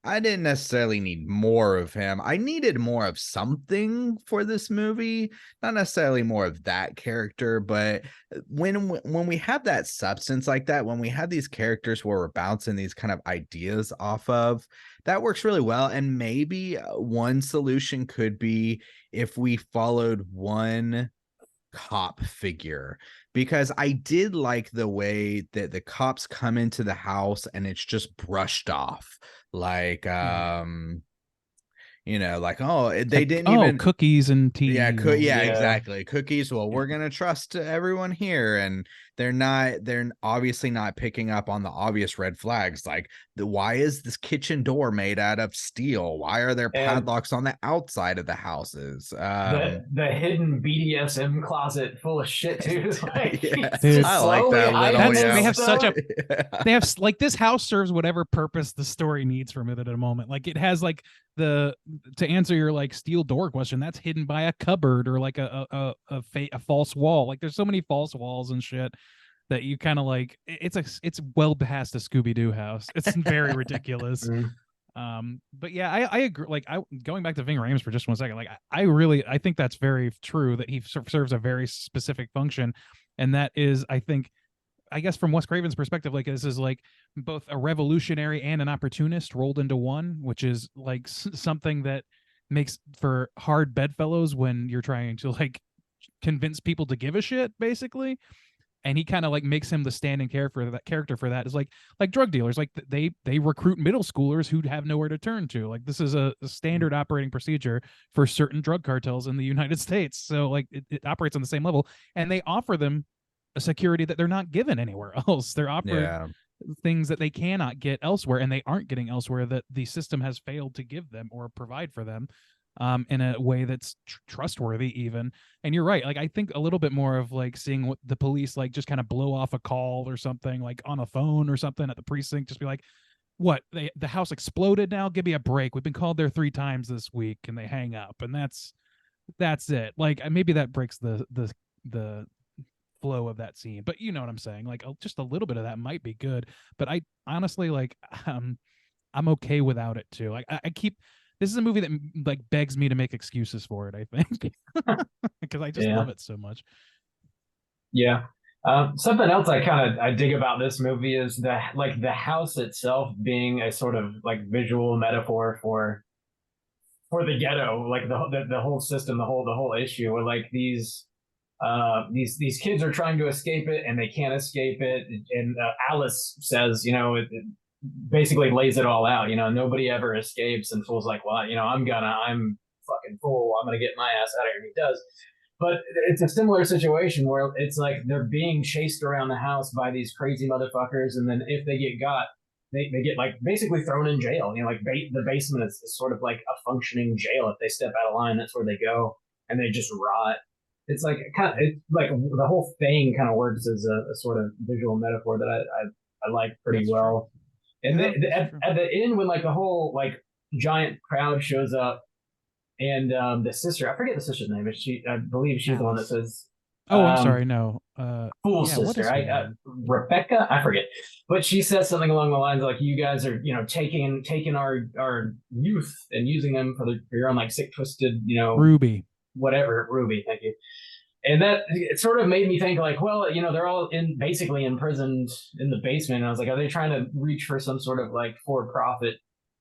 I didn't necessarily need more of him. I needed more of something for this movie, not necessarily more of that character, but when we have that substance like that, when we have these characters where we're bouncing these kind of ideas off of, that works really well. And maybe one solution could be if we followed one cop figure, because I did like the way that the cops come into the house and it's just brushed off, like you know, like, oh, they Like, didn't oh, even cookies and tea. yeah, and all yeah, that. exactly. Cookies. Well, we're gonna trust everyone here, and they're obviously not picking up on the obvious red flags, like why is this kitchen door made out of steel? Why are there And padlocks on the outside of the houses? the hidden BDSM closet full of shit too. Like, Yeah, it's Dude, just I like slowly that little. hiding Yeah. They have such a Yeah. they have like this house serves whatever purpose the story needs from it at a moment. Like it has like to answer your like steel door question, that's hidden by a cupboard or like a false wall. Like there's so many false walls and shit that you kind of like. It's well past a Scooby-Doo house. It's very ridiculous. But yeah, I agree. Like going back to Ving Rhames for just 1 second, like I think that's very true that he serves a very specific function, and that is, I guess from Wes Craven's perspective, like this is like both a revolutionary and an opportunist rolled into one, which is like something that makes for hard bedfellows when you're trying to like convince people to give a shit, basically. And he kind of like makes him the standing character for that is like drug dealers, like they recruit middle schoolers who have nowhere to turn to. Like this is a standard operating procedure for certain drug cartels in the United States. So like it operates on the same level, and they offer them a security that they're not given anywhere else. They're offering Yeah. things that they cannot get elsewhere, and they aren't getting elsewhere, that the system has failed to give them or provide for them in a way that's trustworthy even. And you're right, like I think a little bit more of like seeing what the police like just kind of blow off a call or something, like on a phone or something at the precinct, just be like, what, the house exploded, now give me a break, we've been called there 3 times this week, and they hang up, and that's it. Like maybe that breaks the flow of that scene, but you know what I'm saying, like just a little bit of that might be good. But I honestly like I'm okay without it too. Like I keep, this is a movie that like begs me to make excuses for it, I think, because I just love it so much. Yeah. Something else I dig about this movie is the house itself being a sort of like visual metaphor for the ghetto, like the whole system, the whole issue, where like these kids are trying to escape it and they can't escape it. And Alice says, it basically lays it all out. Nobody ever escapes, and Fool's like, well, I'm fucking Fool, I'm gonna get my ass out of here. And he does. But it's a similar situation where it's like they're being chased around the house by these crazy motherfuckers, and then if they get got, they get like basically thrown in jail. Like the basement is sort of like a functioning jail. If they step out of line, that's where they go, and they just rot. It's like it's like the whole thing kind of works as a sort of visual metaphor that I like pretty well. And Yeah, at the end, when like the whole like giant crowd shows up, and the sister, I forget the sister's name, but I believe she's the one that says, oh, I'm sorry, no, Fool's yeah, what sister, is her name? Rebecca, I forget, but she says something along the lines of like, you guys are taking our youth and using them for your own like sick, twisted, Ruby. whatever. Ruby, thank you. And that, it sort of made me think like, well, they're all basically imprisoned in the basement. And I was like, are they trying to reach for some sort of like for-profit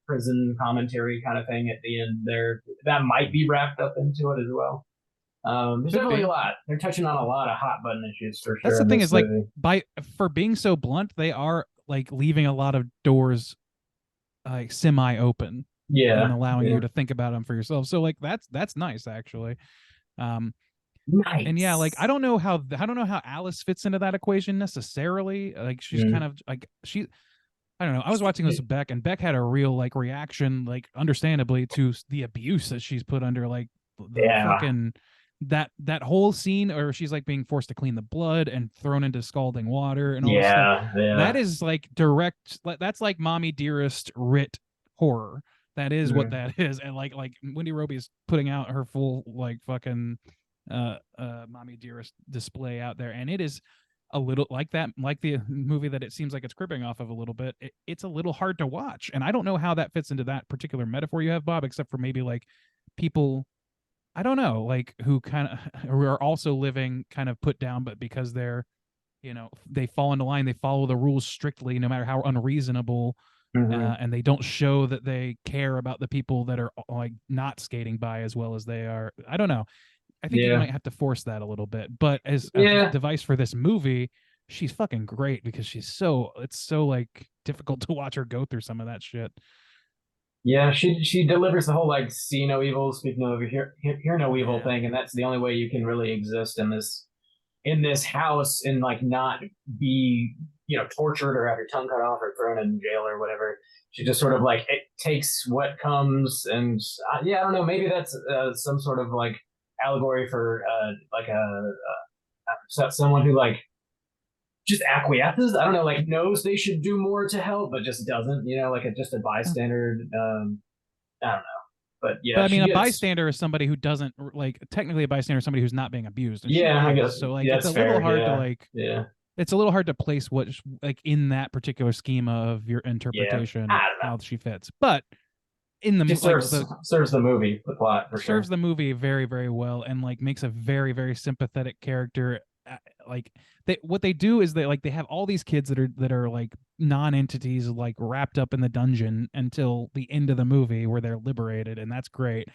prison commentary kind of thing at the end there? That might be wrapped up into it as well. There's definitely a lot. They're touching on a lot of hot button issues for sure. That's the thing is like, for being so blunt, they are like leaving a lot of doors like semi open. Yeah. And allowing you to think about them for yourself. So like that's nice actually. Nice. And yeah, like I don't know how Alice fits into that equation necessarily. Like she's kind of like I don't know. I was watching this with Beck, and Beck had a real like reaction, like understandably, to the abuse that she's put under, like the fucking that whole scene, or she's like being forced to clean the blood and thrown into scalding water and all this stuff. Yeah. That is like direct. That's like Mommy Dearest writ horror. That is what that is. And like Wendy Roby is putting out her full like fucking Mommy Dearest display out there, and it is a little like that, like the movie that it seems like it's cribbing off of a little bit. It's a little hard to watch, and I don't know how that fits into that particular metaphor you have, Bob, except for maybe like people, I don't know, like who kind of who are also living kind of put down, but because they're, they fall into line, they follow the rules strictly, no matter how unreasonable, and they don't show that they care about the people that are like not skating by as well as they are. I don't know. I think you might have to force that a little bit, but as a device for this movie, she's fucking great because it's so like difficult to watch her go through some of that shit. Yeah, she delivers the whole like see no evil, speak no evil, hear no evil thing, and that's the only way you can really exist in this house and like not be tortured or have your tongue cut off or thrown in jail or whatever. She just sort of like it takes what comes, and I don't know, maybe that's some sort of like allegory for like someone who like just acquiesces. I don't know, like knows they should do more to help, but just doesn't. Like just a bystander. I don't know, but yeah. But I mean, a bystander is somebody who doesn't like technically a bystander is somebody who's not being abused. I guess so. Like it's a little hard to like. Yeah. It's a little hard to place what like in that particular schema of your interpretation how she fits, but in the serves the movie, the plot serves the movie very, very well, and like makes a very, very sympathetic character. Like what they do is they have all these kids that are like non-entities like wrapped up in the dungeon until the end of the movie where they're liberated, and that's great.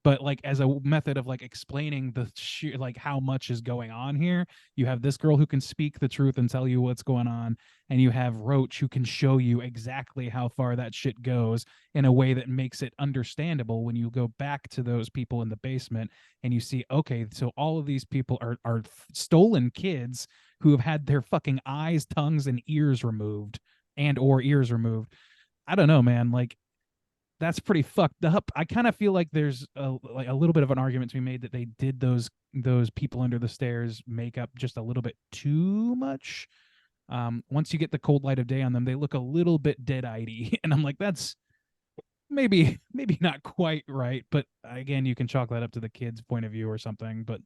But like as a method of like explaining the sheer like how much is going on here, you have this girl who can speak the truth and tell you what's going on, and you have Roach who can show you exactly how far that shit goes in a way that makes it understandable when you go back to those people in the basement and you see, okay, so all of these people are stolen kids who have had their fucking eyes, tongues, and ears removed or ears removed. I don't know, man. Like, that's pretty fucked up. I kind of feel like there's a little bit of an argument to be made that they did those people under the stairs makeup just a little bit too much. Once you get the cold light of day on them, they look a little bit dead-eyed, and I'm like, that's maybe not quite right. But again, you can chalk that up to the kids' point of view or something. But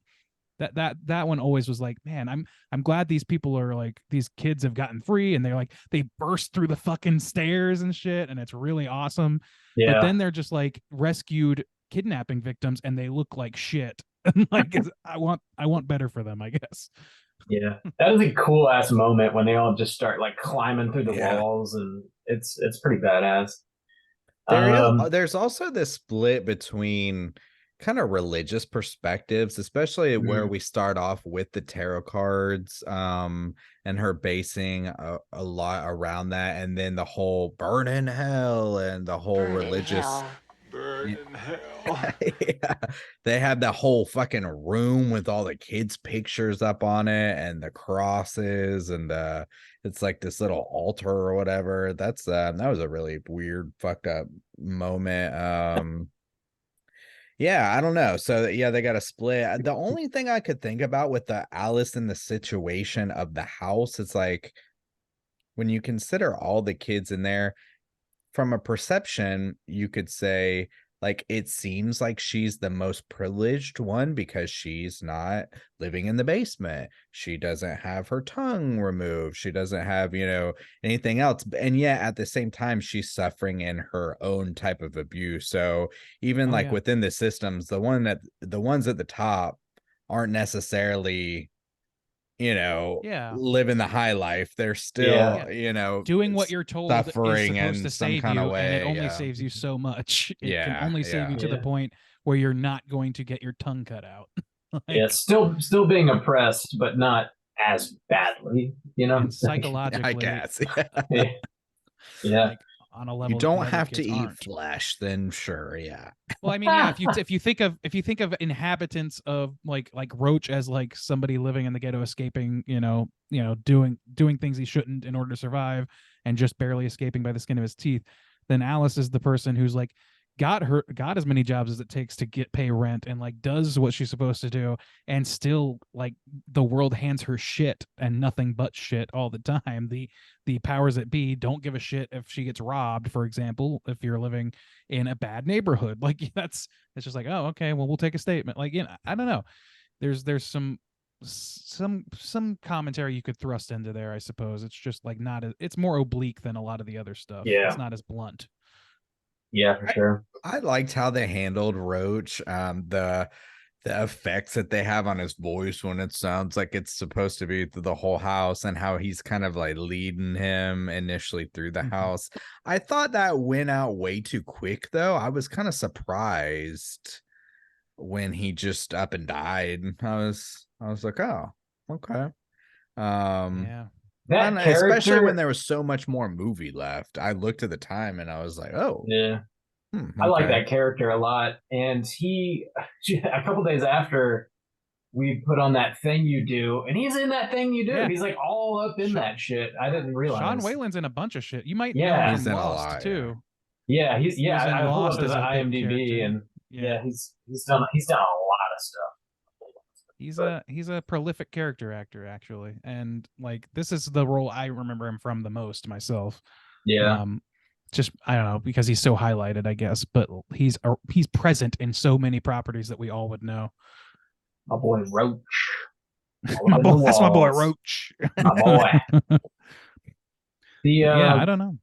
that one always was like, man, I'm glad these people are like, these kids have gotten free, and they're like, they burst through the fucking stairs and shit, and it's really awesome. Yeah. But then they're just like rescued kidnapping victims, and they look like shit. Like I want better for them, I guess. Yeah, that is a cool ass moment when they all just start like climbing through the walls, and it's pretty badass. There's also this split between kind of religious perspectives, especially where we start off with the tarot cards and her basing a lot around that, and then the whole burn in hell and the whole religious burn in hell. Yeah. They have that whole fucking room with all the kids' pictures up on it and the crosses, and it's like this little altar or whatever. That was a really weird fucked up moment. Yeah, I don't know. So yeah, they got a split. The only thing I could think about with the Alice in the situation of the house, it's like when you consider all the kids in there, from a perception, you could say like it seems like she's the most privileged one because she's not living in the basement. She doesn't have her tongue removed. She doesn't have, anything else. And yet at the same time, she's suffering in her own type of abuse. So even within the systems, the ones at the top aren't necessarily, living the high life. They're still, doing what you're told suffering is supposed in to some save kind you, of way. and it only saves you so much. It can only save you to the Yeah. point where you're not going to get your tongue cut out. Yeah, still being oppressed, but not as badly, And psychologically, I guess. Yeah. like, on a level You don't that other have to kids eat aren't. flesh, then sure, yeah. Well, I mean, yeah, if you think of inhabitants of like Roach as like somebody living in the ghetto, escaping, doing things he shouldn't in order to survive, and just barely escaping by the skin of his teeth, then Alice is the person who's like got as many jobs as it takes to pay rent, and like does what she's supposed to do, and still like the world hands her shit and nothing but shit all the time. The powers that be don't give a shit if she gets robbed, for example, if you're living in a bad neighborhood. Like it's just like, oh, okay, well, we'll take a statement. Like, I don't know. There's some commentary you could thrust into there, I suppose. It's just like it's more oblique than a lot of the other stuff. Yeah. It's not as blunt. Yeah, for sure. I liked how they handled Roach. The effects that they have on his voice when it sounds like it's supposed to be through the whole house, and how he's kind of like leading him initially through the house. I thought that went out way too quick, though. I was kind of surprised when he just up and died. I was like, oh, okay. Yeah. That especially character- when there was so much more movie left. I looked at the time and I was like, oh, Yeah. I like okay. that character a lot. And a couple days after we put on That Thing You Do, and he's in That Thing You Do. Yeah. He's like all up in that shit. I didn't realize. Sean Whalen's in a bunch of shit. You might Yeah. know him He's from in a Lost lot, too. Yeah, He was in I pulled Lost up his as a big IMDb, character. and yeah, he's done a lot of stuff. He's a prolific character actor, actually, and like this is the role I remember him from the most myself. Yeah. Just I don't know, because he's so highlighted, I guess, but he's present in so many properties that we all would know. My boy Roach. That's my boy Roach. My boy. Yeah, I don't know.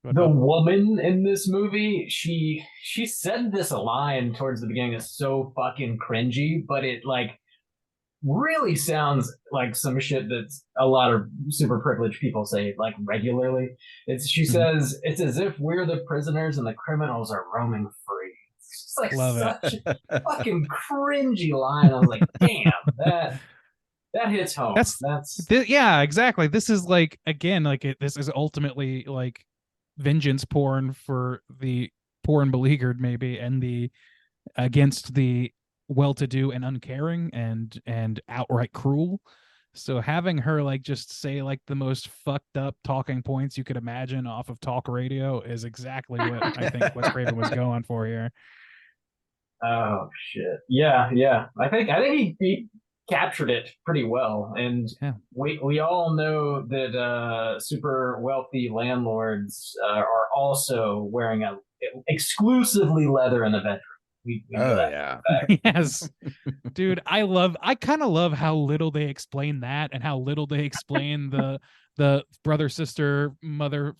The woman in this movie, she said this line towards the beginning that's so fucking cringy, but it like really sounds like some shit that's a lot of super privileged people say like regularly. She says it's as if we're the prisoners and the criminals are roaming free. It's just like Love such a fucking cringy line. I was like, damn, that hits home. Yeah, exactly. This is like, again, like this is ultimately like vengeance porn for the poor and beleaguered, maybe, and the against the well-to-do and uncaring and outright cruel. So having her like just say like the most fucked up talking points you could imagine off of talk radio is exactly what I think Wes Craven was going for here. Oh shit. Yeah. I think he captured it pretty well. And we all know that super wealthy landlords are also wearing exclusively leather in the bedroom. We know that. Yeah. Yes. Dude, I kind of love how little they explain that, and how little they explain the brother, sister, mother,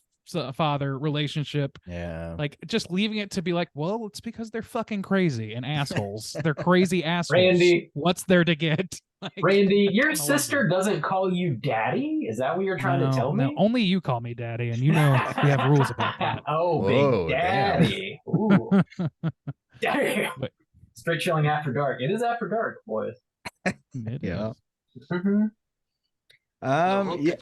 father relationship. Yeah. Like just leaving it to be like, well, it's because they're fucking crazy and assholes. They're crazy assholes. Randy, what's there to get? Like, Randy, your sister doesn't call you daddy? Is that what you're trying to tell me? No, only you call me daddy, and you know we have rules about that. Oh, whoa, big daddy. Ooh. Damn. But, Straight Chilling After Dark. It is after dark, boys. Yeah. Mm-hmm. Yeah.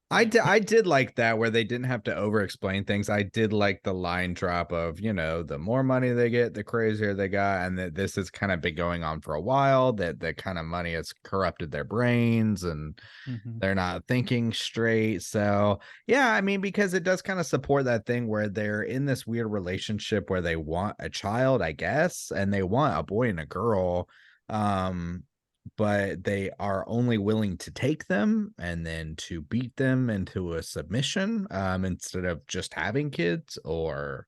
I did like that, where they didn't have to over explain things. I did like the line drop of, the more money they get, the crazier they got, and that this has kind of been going on for a while, that the kind of money has corrupted their brains and they're not thinking straight. So yeah, I mean, because it does kind of support that thing where they're in this weird relationship where they want a child, I guess, and they want a boy and a girl. But they are only willing to take them and then to beat them into a submission, instead of just having kids, or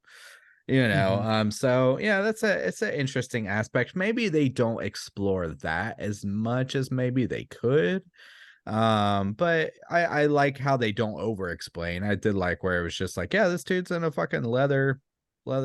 so yeah, it's an interesting aspect. Maybe they don't explore that as much as maybe they could, but I like how they don't over explain. I did like where it was just like, yeah, this dude's in a fucking leather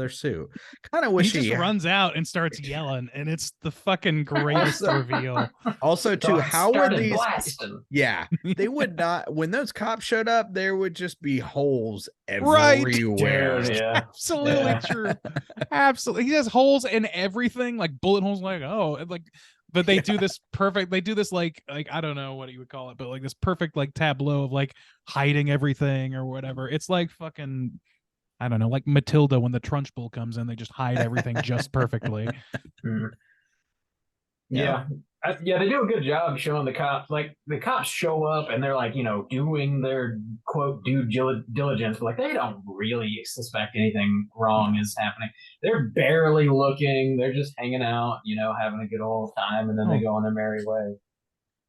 suit. Kind of wish he just runs out and starts yelling, and it's the fucking greatest reveal. Also, too, how would these? Blasting. Yeah, they would not. When those cops showed up, there would just be holes Right. everywhere. Dude, yeah. Absolutely true. Absolutely, he has holes in everything, like bullet holes. Like, oh, and like, but they do this perfect. They do this like I don't know what you would call it, but like this perfect like tableau of like hiding everything or whatever. It's like fucking, I don't know, like Matilda when the Trunchbull comes in, they just hide everything just perfectly. Yeah. Yeah, they do a good job showing the cops. Like the cops show up and they're like, doing their quote due diligence, but like they don't really suspect anything wrong is happening. They're barely looking. They're just hanging out, having a good old time, and then they Oh. go on their merry way.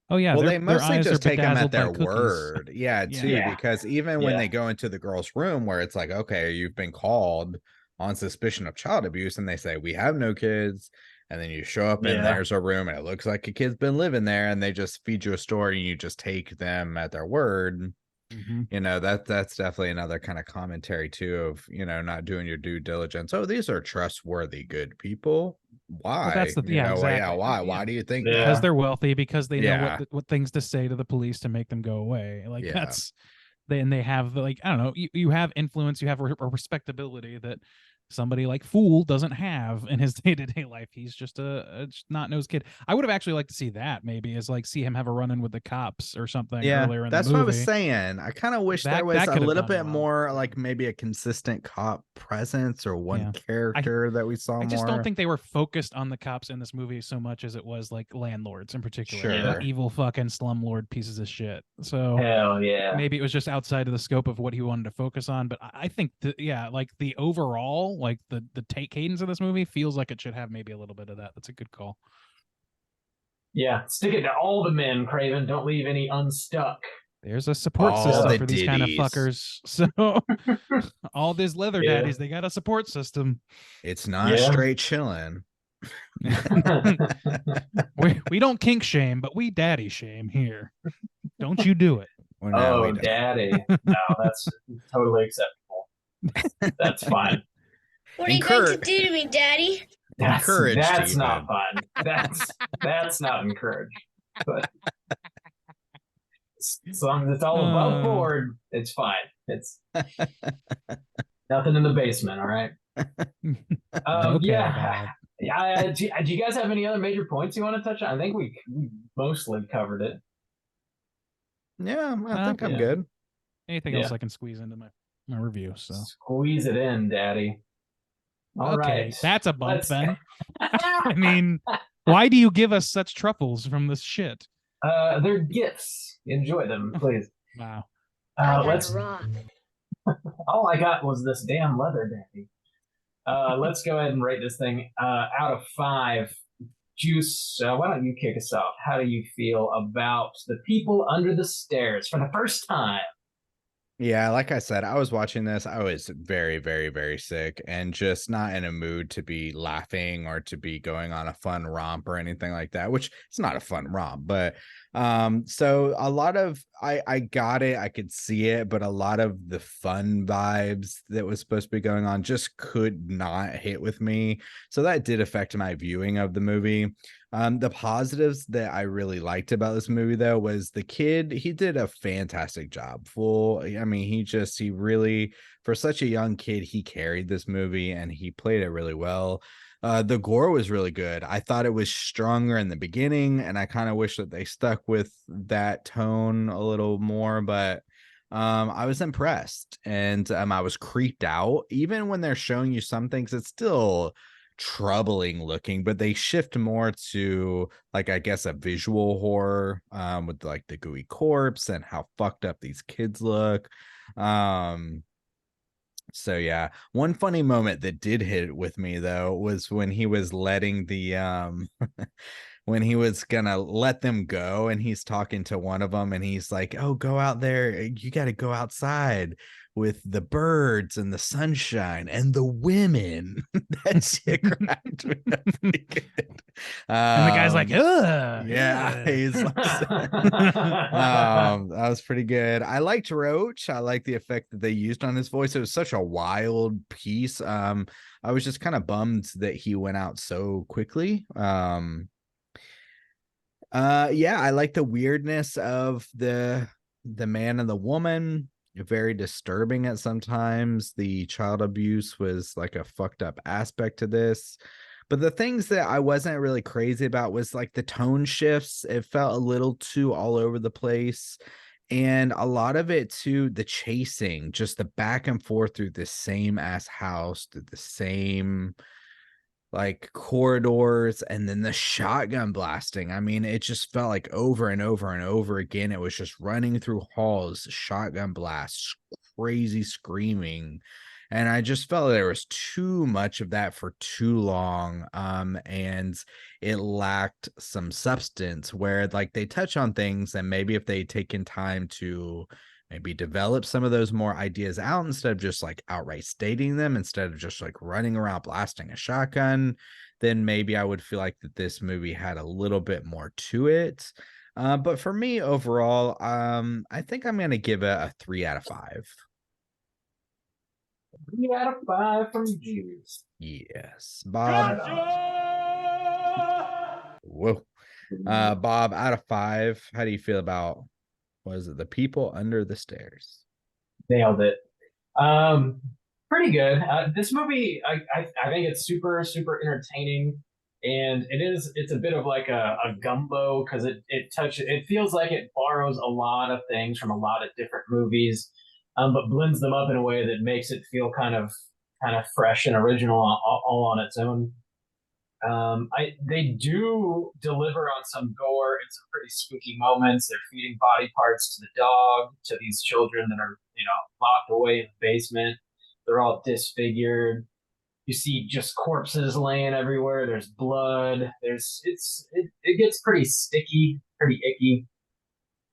Oh yeah, Well, their they mostly eyes are just take them bedazzled at their by cookies. word. Yeah, Yeah. too, Yeah. because even when Yeah. they go into the girl's room where it's like, okay, you've been called on suspicion of child abuse, and they say, we have no kids. And then you show up and Yeah. there's a room and it looks like a kid's been living there, and they just feed you a story and you just take them at their word. Mhm. That's definitely another kind of commentary too of, not doing your due diligence. Oh, these are trustworthy, good people. Why? Well, that's the yeah, exactly. Why? Yeah. Why do you think Yeah. Because that? they're wealthy, because they know Yeah. what things to say to the police to make them go away. Like Yeah. that's they have like, I don't know, you have influence, you have a respectability that somebody like Fool doesn't have in his day-to-day life. He's just a not-nosed kid. I would have actually liked to see that, maybe, is like see him have a run-in with the cops or something Yeah, earlier in the that's movie. what I was saying. I kind of wish there was that a could have little done bit well. more, like maybe a consistent cop presence or one Yeah. character that we saw I just more. don't think they were focused on the cops in this movie so much as it was like landlords in particular. Sure. Like evil fucking slumlord pieces of shit. So Hell yeah. maybe it was just outside of the scope of what he wanted to focus on. But I think like the overall, like the take cadence of this movie feels like it should have maybe a little bit of that. That's a good call. Yeah. Stick it to all the men, Craven. Don't leave any unstuck. There's a support All system the for these kind of ditties. fuckers. So all these leather Yeah. daddies, they got a support system. It's not Yeah. straight chilling. We don't kink shame, but we daddy shame here. Don't you do it. Well, no, we Oh, don't. daddy. No, that's totally acceptable. That's fine. What are you going to Encourage- do to me, Daddy? Encouraged That's not even. fun. That's not encouraged. But as long as it's all above board, it's fine. It's nothing in the basement. All right. Okay, Yeah. Do you guys have any other major points you want to touch on? I think we mostly covered it. Yeah, I think I'm Yeah. good. Anything Yeah. else I can squeeze into my review? So Squeeze it in, Daddy. All okay, right. that's a bump Let's- then. I mean, why do you give us such truffles from this shit? They're gifts. Enjoy them, please. Wow. I got Let's. a rock. All I got was this damn leather, Daddy. Let's go ahead and rate this thing out of 5. Juice, why don't you kick us off? How do you feel about The People Under the Stairs for the first time? Yeah, like I said, I was watching this. I was very, very, very sick and just not in a mood to be laughing or to be going on a fun romp or anything like that, which it's not a fun romp. But so a lot of I got it, I could see it, but a lot of the fun vibes that was supposed to be going on just could not hit with me. So that did affect my viewing of the movie. The positives that I really liked about this movie, though, was the kid. He did a fantastic job. I mean, he really, for such a young kid, he carried this movie and he played it really well. The gore was really good. I thought it was stronger in the beginning, and I kind of wish that they stuck with that tone a little more, but I was impressed, and I was creeped out. Even when they're showing you some things, it's still troubling looking, but they shift more to, like, I guess a visual horror with like the gooey corpse and how fucked up these kids look. So yeah, one funny moment that did hit with me though was when he was letting the when he was gonna let them go, and he's talking to one of them and he's like, oh, go out there, you got to go outside with the birds and the sunshine and the women. That shit cracked me up pretty good. And the guy's like, ugh. yeah, ugh." he's like, that was pretty good. I liked Roach. I like the effect that they used on his voice. It was such a wild piece. I was just kind of bummed that he went out so quickly. Yeah, I like the weirdness of the man and the woman. Very disturbing at sometimes. The child abuse was like a fucked up aspect to this. But the things that I wasn't really crazy about was like the tone shifts. It felt a little too all over the place. And a lot of it too, the chasing, just the back and forth through the same ass house, through the same like corridors, and then the shotgun blasting. I mean, it just felt like over and over and over again. It was just running through halls, shotgun blasts, crazy screaming. And I just felt there was too much of that for too long. And it lacked some substance where like they touch on things, and maybe if they'd taken time to maybe develop some of those more ideas out instead of just like outright stating them, instead of just like running around blasting a shotgun, then maybe I would feel like that this movie had a little bit more to it. But for me overall, I think I'm gonna give it a 3 out of 5. 3 out of 5 from Jews. Yes, Bob. Whoa, Bob, out of 5, how do you feel about, what is it, The People Under the Stairs? Nailed it. Pretty good. This movie, I think it's super super entertaining, and it's a bit of like a gumbo because it feels like it borrows a lot of things from a lot of different movies, but blends them up in a way that makes it feel kind of fresh and original all on its own. They do deliver on some gore and some pretty spooky moments. They're feeding body parts to the dog, to these children that are, locked away in the basement. They're all disfigured. You see just corpses laying everywhere. There's blood. It gets pretty sticky, pretty icky.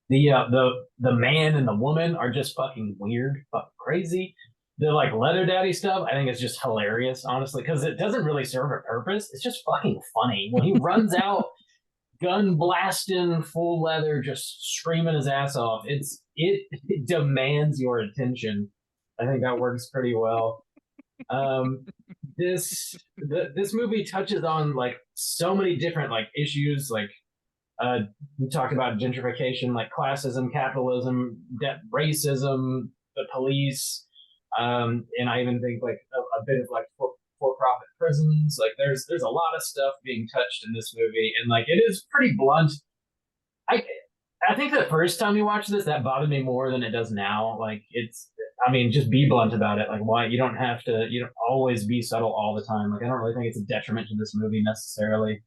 The man and the woman are just fucking weird, fucking crazy. The like leather daddy stuff, I think is just hilarious, honestly, because it doesn't really serve a purpose. It's just fucking funny when he runs out, gun blasting, full leather, just screaming his ass off. It demands your attention. I think that works pretty well. This movie touches on like so many different like issues, like we talked about gentrification, like classism, capitalism, racism, the police. And I even think like a bit of like for-profit prisons. Like there's a lot of stuff being touched in this movie, and like it is pretty blunt. I think the first time you watch this, that bothered me more than it does now. Like I mean, just be blunt about it. Like why you don't always be subtle all the time. Like I don't really think it's a detriment to this movie necessarily.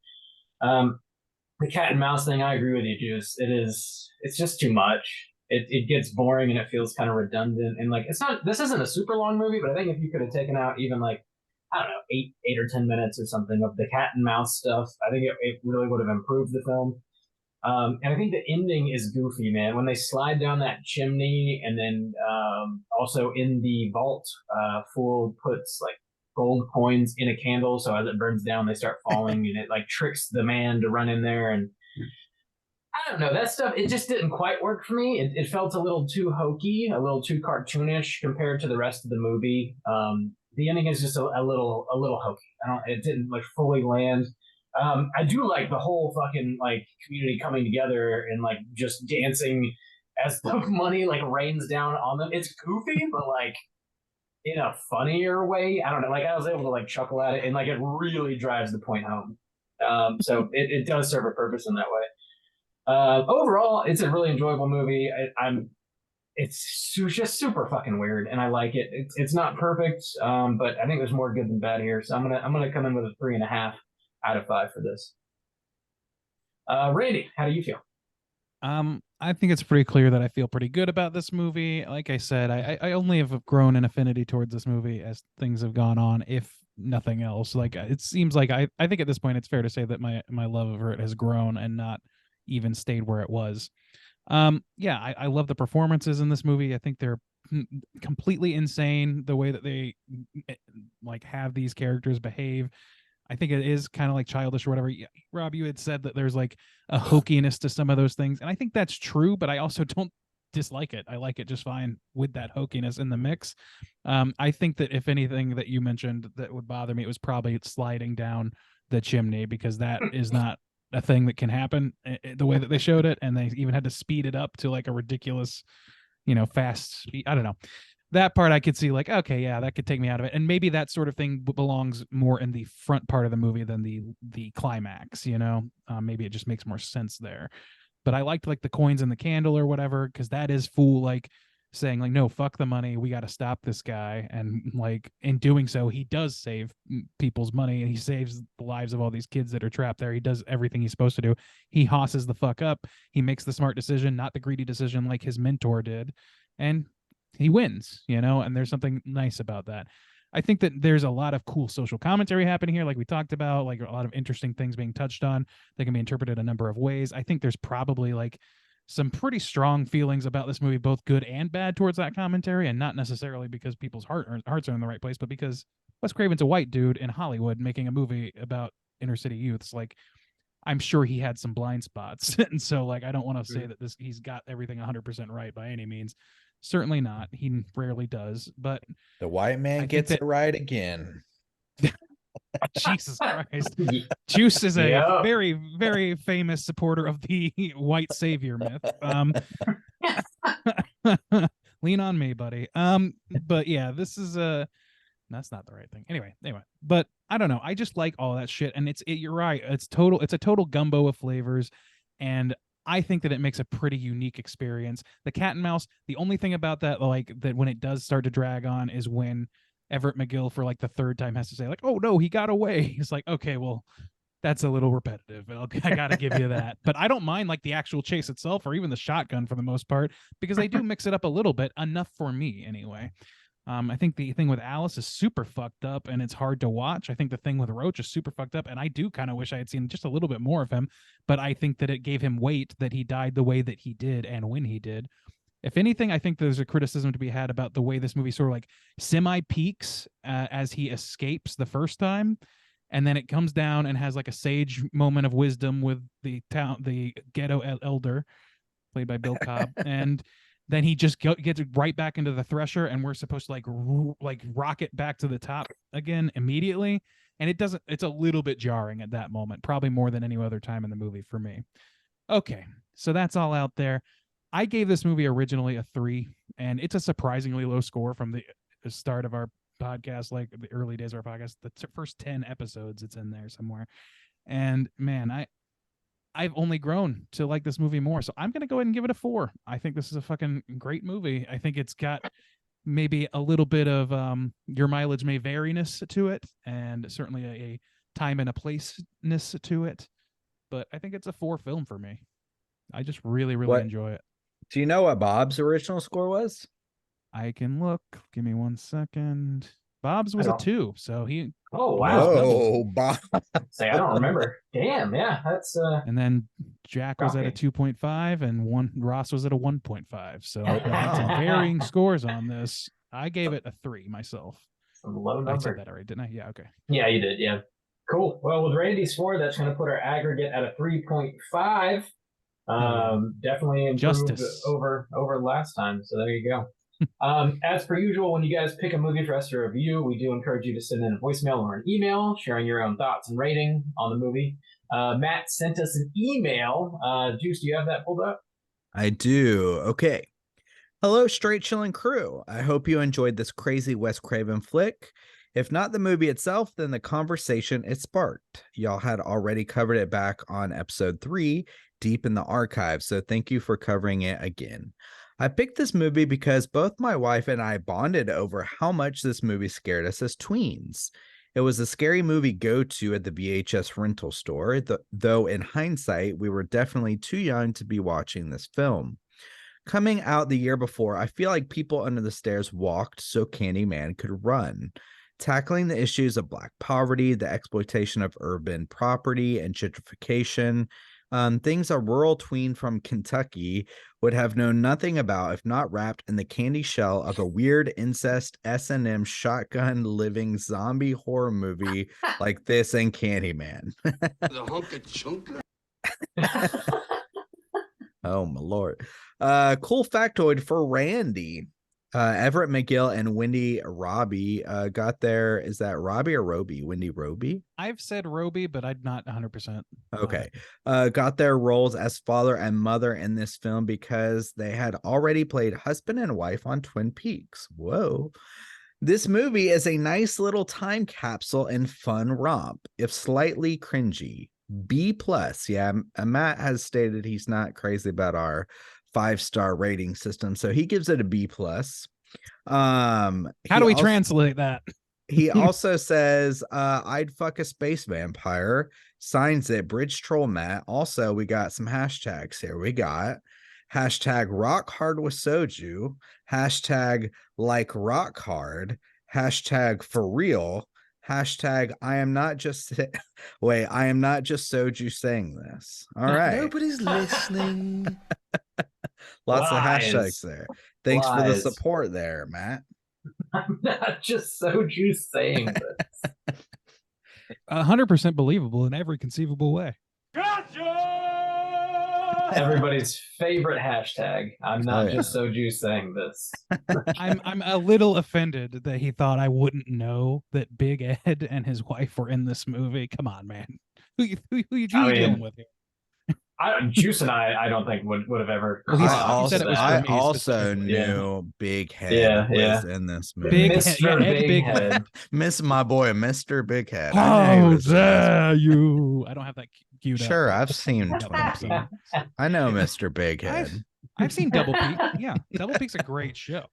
The cat and mouse thing, I agree with you, Juice. It's just too much. It gets boring and it feels kind of redundant, and like this isn't a super long movie, but I think if you could have taken out even like, I don't know, 8 or 10 minutes or something of the cat and mouse stuff, I think it really would have improved the film. And I think the ending is goofy, man. When they slide down that chimney, and then also in the vault, Fool puts like gold coins in a candle, so as it burns down, they start falling, and it like tricks the man to run in there. And I don't know, that stuff, it just didn't quite work for me. It felt a little too hokey, a little too cartoonish compared to the rest of the movie. The ending is just a little hokey. It didn't like fully land. I do like the whole fucking like community coming together and like just dancing as the money like rains down on them. It's goofy, but like in a funnier way. I don't know. Like I was able to like chuckle at it, and like it really drives the point home. So it does serve a purpose in that way. Overall, it's a really enjoyable movie. It's just super fucking weird, and I like it. It's not perfect, but I think there's more good than bad here. So I'm gonna come in with a 3.5 out of 5 for this. Randy, how do you feel? I think it's pretty clear that I feel pretty good about this movie. Like I said, I only have grown an affinity towards this movie as things have gone on, if nothing else. Like it seems like I think at this point it's fair to say that my love of it has grown and not even stayed where it was. Yeah, I love the performances in this movie. I think they're completely insane, the way that they like have these characters behave. I think it is kind of like childish or whatever. Rob, you had said that there's like a hokiness to some of those things, and I think that's true, but I also don't dislike it. I like it just fine with that hokiness in the mix. I think that if anything that you mentioned that would bother me, it was probably sliding down the chimney, because that is not a thing that can happen the way that they showed it, and they even had to speed it up to like a ridiculous, fast speed. I don't know. That part I could see like, okay, yeah, that could take me out of it. And maybe that sort of thing belongs more in the front part of the movie than the climax, maybe it just makes more sense there. But I liked like the coins in the candle or whatever, because that is Fool like saying like, no, fuck the money, we got to stop this guy. And like in doing so, he does save people's money, and he saves the lives of all these kids that are trapped there. He does everything he's supposed to do. He hosses the fuck up. He makes the smart decision, not the greedy decision like his mentor did, and he wins, and there's something nice about that. I think that there's a lot of cool social commentary happening here, like we talked about, like a lot of interesting things being touched on that can be interpreted a number of ways. I think there's probably like some pretty strong feelings about this movie, both good and bad, towards that commentary, and not necessarily because people's hearts are in the right place, but because Wes Craven's a white dude in Hollywood making a movie about inner city youths. Like, I'm sure he had some blind spots, and so like I don't want to say that he's got everything 100% right by any means. Certainly not. He rarely does, but The white man gets it right again. Jesus Christ. Juice is a Yeah. very, very famous supporter of the white savior myth. Lean on me, buddy. But yeah, this is that's not the right thing. Anyway, but I don't know. I just like all that shit, and you're right. It's a total gumbo of flavors, and I think that it makes a pretty unique experience. The cat and mouse, the only thing about that, like that when it does start to drag on, is when Everett McGill for like the third time has to say like, oh no, he got away. It's like, okay, well, that's a little repetitive. I gotta give you that. But I don't mind like the actual chase itself, or even the shotgun for the most part, because they do mix it up a little bit, enough for me anyway. I think the thing with Alice is super fucked up and it's hard to watch. I think the thing with Roach is super fucked up, and I do kind of wish I had seen just a little bit more of him, but I think that it gave him weight that he died the way that he did and when he did. If anything, I think there's a criticism to be had about the way this movie sort of like semi-peaks as he escapes the first time, and then it comes down and has like a sage moment of wisdom with the ghetto elder, played by Bill Cobb, and then he just gets right back into the Thresher, and we're supposed to like rocket back to the top again immediately, and it doesn't. It's a little bit jarring at that moment, probably more than any other time in the movie for me. Okay, so that's all out there. I gave this movie originally a 3, and it's a surprisingly low score from the start of our podcast, like the early days of our podcast. The first 10 episodes, it's in there somewhere. And man, I've only grown to like this movie more. So I'm going to go ahead and give it a 4. I think this is a fucking great movie. I think it's got maybe a little bit of your mileage may variness to it, and certainly a time and a place-ness to it. But I think it's a 4 film for me. I just really enjoy it. Do you know what Bob's original score was? I can look. Give me 1 second. Bob's was a 2, so he. Oh wow! Oh, Bob. Say I don't remember. Damn, yeah, that's. And then Jack was at a Shocking. 2.5, and Ross was at a 1.5. So some varying scores on this. I gave it a 3 myself. Some low I said number. that already, didn't I? Yeah. Okay. Yeah, you did. Yeah. Cool. Well, with Randy's 4, that's going to put our aggregate at a 3.5. Definitely improved Justice. over last time. So there you go. As per usual, when you guys pick a movie for us to review, we do encourage you to send in a voicemail or an email sharing your own thoughts and rating on the movie. Matt sent us an email. Juice, do you have that pulled up? I do. Okay. Hello, Straight Chillin' crew. I hope you enjoyed this crazy Wes Craven flick. If not the movie itself, then the conversation it sparked. Y'all had already covered it back on episode 3, deep in the archive, so thank you for covering it again. I picked this movie because both my wife and I bonded over how much this movie scared us as tweens. It was a scary movie go-to at the VHS rental store, though in hindsight, we were definitely too young to be watching this film. Coming out the year before, I feel like People Under the Stairs walked so Candyman could run. Tackling the issues of Black poverty, the exploitation of urban property, and gentrification, things a rural tween from Kentucky would have known nothing about if not wrapped in the candy shell of a weird incest S&M shotgun living zombie horror movie like this and Candyman. The hunka chunka. Oh my lord. Cool factoid for Randy. Everett McGill and Wendy Robbie got there. Is that Robbie or Roby? Wendy Roby? I've said Roby, but I'm not 100%. Okay. Got their roles as father and mother in this film because they had already played husband and wife on Twin Peaks. Whoa. This movie is a nice little time capsule and fun romp, if slightly cringy. B+. Yeah, Matt has stated he's not crazy about our 5-star rating system, so he gives it a B plus. How he do we also- translate that? He also says, I'd fuck a space vampire, signs it Bridge Troll Matt. Also, we got some hashtags here. We got hashtag rock hard with soju, hashtag like rock hard, hashtag for real, hashtag I am not just I am not just soju saying this. All right. Nobody's listening. Lots of Lies. hashtags there. Thanks for the Lies. support there, Matt. I'm not just soju saying this. 100% believable in every conceivable way. Everybody's favorite hashtag. I'm not Oh, just soju saying this. I'm a little offended that he thought I wouldn't know that Big Ed and his wife were in this movie. Come on, man. Who you I mean, dealing with here? Juice and I don't think would have ever. Well, he's- crossed he said it was that. for I me also specifically. knew Big Head Yeah, was yeah. in this movie. Big Head, Mr. yeah, Ed Big Big Head. Miss my boy, Mr. Big Head. I knew he How was in this. dare you? I don't have that queued up. Sure, I've seen. Double episode. I know Mr. Big Head. I've seen Double Peak. Yeah, Double Peak's a great show.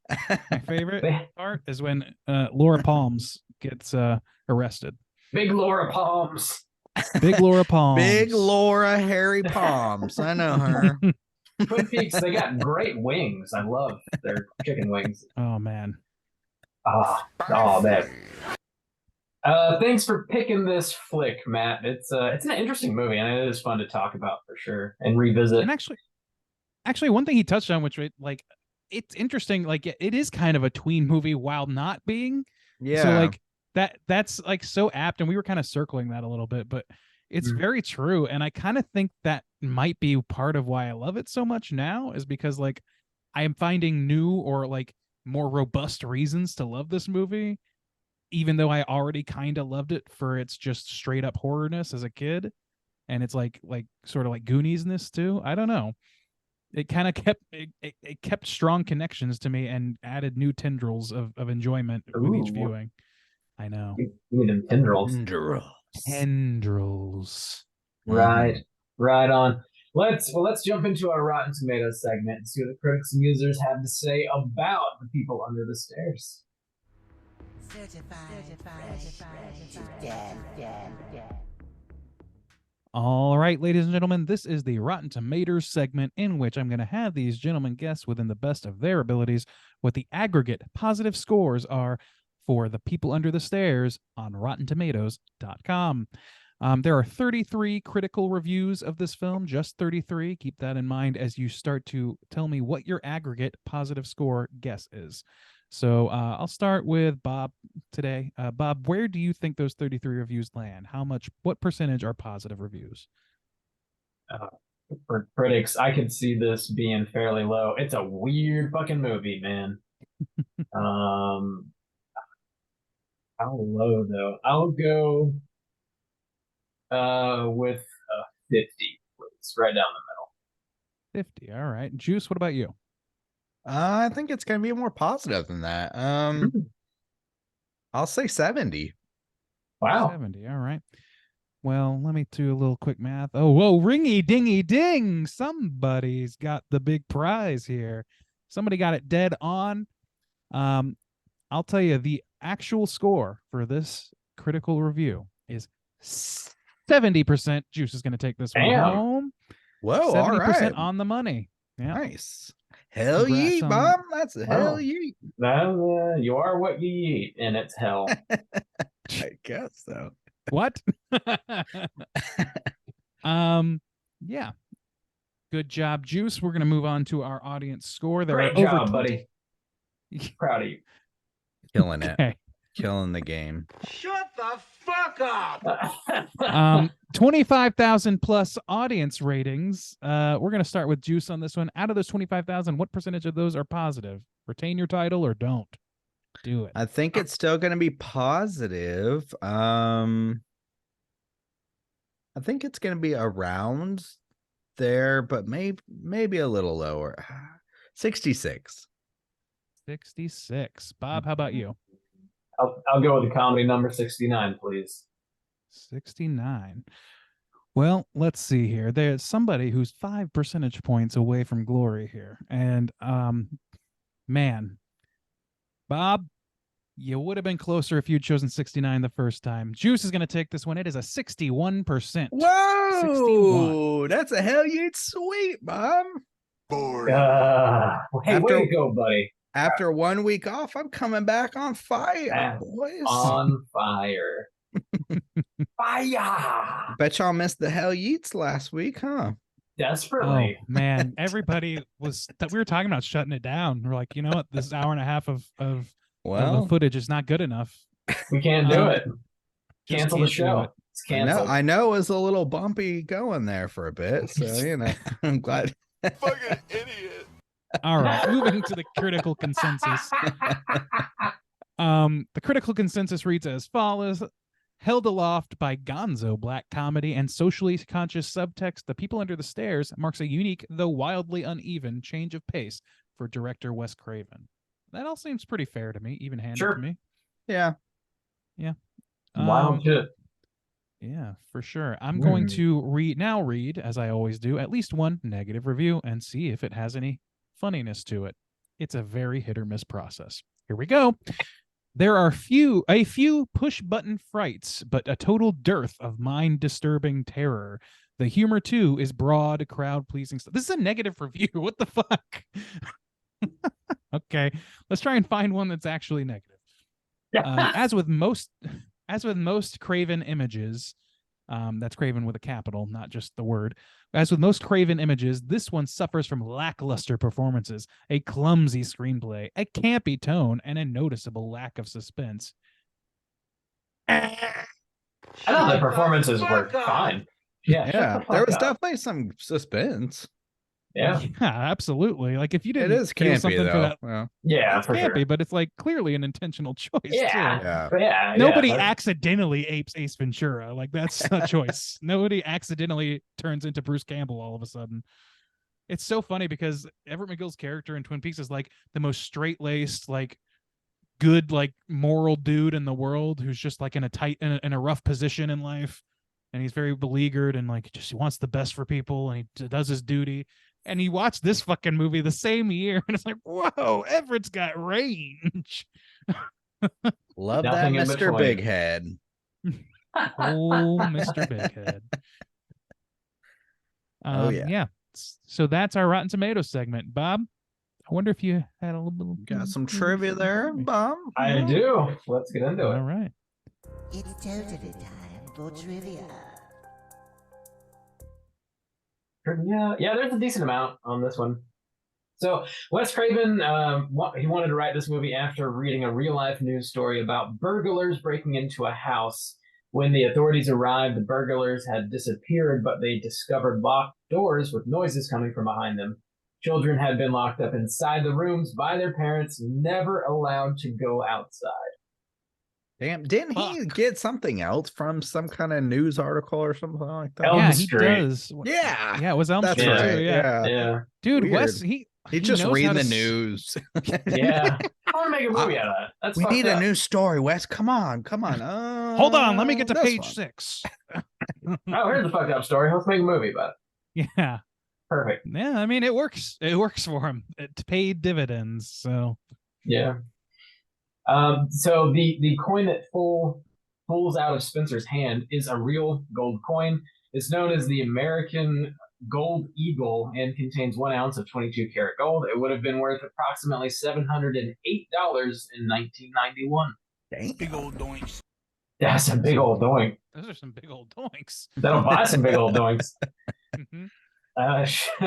My favorite They- part is when Laura Palms gets arrested. Big Laura Palms. Big Laura Palms. Big Laura Harry Palms. I know her. Twin Peaks, they got great wings. I love their chicken wings. Oh man. Oh man. Thanks for picking this flick, Matt. It's an interesting movie, and it is fun to talk about for sure and revisit. And actually, one thing he touched on, which like it's interesting, like it is kind of a tween movie while not being. Yeah. So like that's like so apt, and we were kind of circling that a little bit, but it's very true. And I kind of think that might be part of why I love it so much now, is because like I am finding new or like more robust reasons to love this movie, even though I already kind of loved it for its just straight up horrorness as a kid. And it's like sort of like Goonies-ness too. I don't know. It kind of kept it kept strong connections to me and added new tendrils of enjoyment with each Ooh. viewing. I know. You need them tendrils. Tendrils. Right on. Let's jump into our Rotten Tomatoes segment and see what the critics and users have to say about The People Under the Stairs. All right, ladies and gentlemen, this is the Rotten Tomatoes segment in which I'm going to have these gentlemen guess within the best of their abilities what the aggregate positive scores are for The People Under the Stairs on RottenTomatoes.com. There are 33 critical reviews of this film, just 33. Keep that in mind as you start to tell me what your aggregate positive score guess is. So I'll start with Bob today. Bob, where do you think those 33 reviews land? What percentage are positive reviews? For critics, I could see this being fairly low. It's a weird fucking movie, man. How low though? I'll go with 50, please. Right down the middle. 50. All right. Juice, what about you? I think it's gonna be more positive than that. I'll say 70. Wow. 70. All right. Well, let me do a little quick math. Oh, whoa, ringy dingy ding. Somebody's got the big prize here. Somebody got it dead on. I'll tell you, the actual score for this critical review is 70%. Juice is going to take this one Damn. home. Whoa, 70% all right. on the money. Yeah. Nice. Hell Congrats yeet, on- Bob. That's a Wow. hell yeet. Now, you are what you eat, and it's hell. I guess so. What? Yeah. Good job, Juice. We're going to move on to our audience score. There Great are over job, 20 buddy. Proud of you. Killing it. Okay. Killing the game. Shut the fuck up! 25,000 plus audience ratings. We're going to start with Juice on this one. Out of those 25,000, what percentage of those are positive? Retain your title or don't? Do it. I think it's still gonna be positive. I think it's gonna be around there, but maybe a little lower. 66. 66. Bob, how about you? I'll go with the comedy number 69, please. 69. Well, let's see here. There's somebody who's 5 percentage points away from glory here. And man, Bob, you would have been closer if you'd chosen 69 the first time. Juice is going to take this one. It is a 61%. Whoa, 61. that's a hell yeah, sweet, Bob. Boring. Hey, way to go, buddy. After 1 week off, I'm coming back on fire, Yeah. boys. On fire. Fire. Bet y'all missed the hell yeets last week, huh? Oh Desperately. man, everybody was we were talking about shutting it down. We're like, you know what? This hour and a half of the Well, footage is not good enough. We can't do it. Just Cancel the can't do show. it. It's I know, canceled. I know it was a little bumpy going there for a bit, so you know, I'm glad. Fucking idiot. All right, moving to the critical consensus. The critical consensus reads as follows: held aloft by gonzo black comedy and socially conscious subtext, The People Under the Stairs marks a unique, though wildly uneven, change of pace for director Wes Craven. That all seems pretty fair to me, even-handed Sure. to me. Yeah, Wild shit. Yeah, for sure. I'm going to read, as I always do, at least one negative review and see if it has any funniness to it. It's a very hit or miss process. Here we go. There are a few push button frights, but a total dearth of mind disturbing terror. The humor too is broad, crowd pleasing stuff. This is a negative review. What the fuck? Okay, let's try and find one that's actually negative. As with most Craven images, that's Craven with a capital, not just the word. As with most Craven images, this one suffers from lackluster performances, a clumsy screenplay, a campy tone, and a noticeable lack of suspense. I thought the performances were fine. Yeah, shut yeah. the There fuck was up. definitely some suspense. Yeah, Yeah, absolutely. Like if you It didn't is feel campy something though. for that, Well, yeah, it's for campy, sure. but it's like clearly an intentional choice. Yeah, too. Yeah. but yeah. Nobody yeah, accidentally apes Ace Ventura. Like that's a choice. Nobody accidentally turns into Bruce Campbell all of a sudden. It's so funny because Everett McGill's character in Twin Peaks is like the most straight-laced, like good, like moral dude in the world who's just like in a rough position in life, and he's very beleaguered and like just he wants the best for people and he does his duty. And he watched this fucking movie the same year, and it's like, whoa, Everett's got range. love Nothing in that, Mr. between. Big Head. Oh, Mr. Big Head. Oh, yeah. Yeah. So that's our Rotten Tomatoes segment. Bob, I wonder if you had a little Got some trivia there, Bob. I do. Let's get into All it. right. It's totally time for trivia. Yeah, there's a decent amount on this one. So Wes Craven, he wanted to write this movie after reading a real-life news story about burglars breaking into a house. When the authorities arrived, the burglars had disappeared, but they discovered locked doors with noises coming from behind them. Children had been locked up inside the rooms by their parents, never allowed to go outside. Damn, didn't he get something else from some kind of news article or something like that? Elm Yeah, he Street. does. Yeah, Yeah, it was Elm that's Street right. too. Yeah. Yeah, Dude, Weird. Wes, He's just knows reading how the to news. yeah. I want to make a movie out of that. That's We fucked need up. a new story, Wes. Come on. Hold on, let me get to this page one. 6. Oh, here's the fucked up story. Let's make a movie about it. Yeah. Perfect. Yeah, I mean it works. It works for him. It paid dividends. So Yeah. So the coin that pulls out of Spencer's hand is a real gold coin. It's known as the American Gold Eagle and contains 1 ounce of 22 karat gold. It would have been worth approximately $708 in 1991. Dang. Big old doinks. That's a big old doink. those are some big old doinks. That'll buy some big old doinks. Mhm.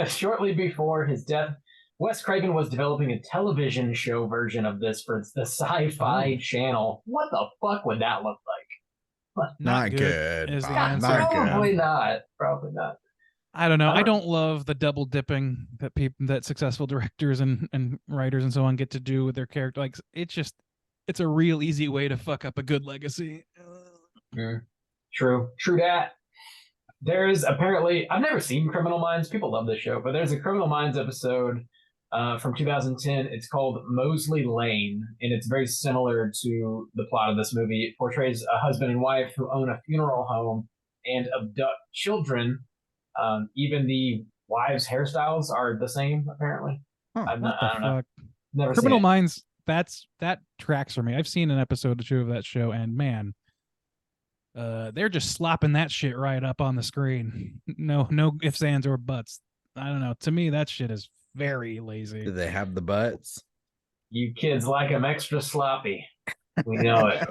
Shortly before his death, Wes Craven was developing a television show version of this for the Sci-Fi Channel. What the fuck would that look like? Not good. is the Bob, answer. not good. Probably not. Probably not. I don't know. I I don't- don't love the double dipping that successful directors and writers and so on get to do with their character. Like it's a real easy way to fuck up a good legacy. True that. There's apparently, I've never seen Criminal Minds. People love this show, but there's a Criminal Minds episode from 2010. It's called Mosley Lane, and it's very similar to the plot of this movie. It portrays a husband and wife who own a funeral home, and abduct children. Even the wives' hairstyles are the same, apparently. Huh, I'm What not, the I don't know. fuck? Never Criminal seen it. Minds. That tracks for me. I've seen an episode or two of that show, and man, they're just slopping that shit right up on the screen. No ifs, ands, or buts. I don't know. To me, that shit is very lazy. Do they have the butts? You kids like them extra sloppy. We know it.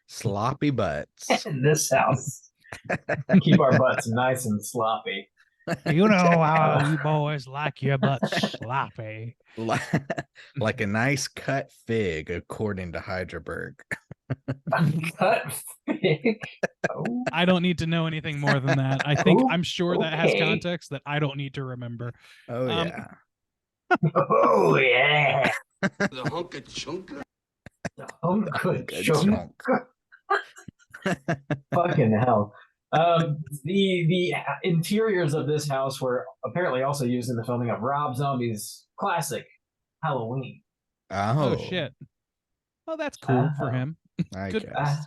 Sloppy butts. In this house. Keep our butts nice and sloppy. You know how you boys like your butts sloppy. Like a nice cut fig, according to Hydraberg. Cut fig. Oh. I don't need to know anything more than that. I'm sure that has Okay. context that I don't need to remember. Oh Um, yeah. Oh yeah. The hunka chunka. Good Good chunk. chunk. Fucking hell. The interiors of this house were apparently also used in the filming of Rob Zombie's classic Halloween. Oh shit. Oh, that's cool for him. I Good. guess.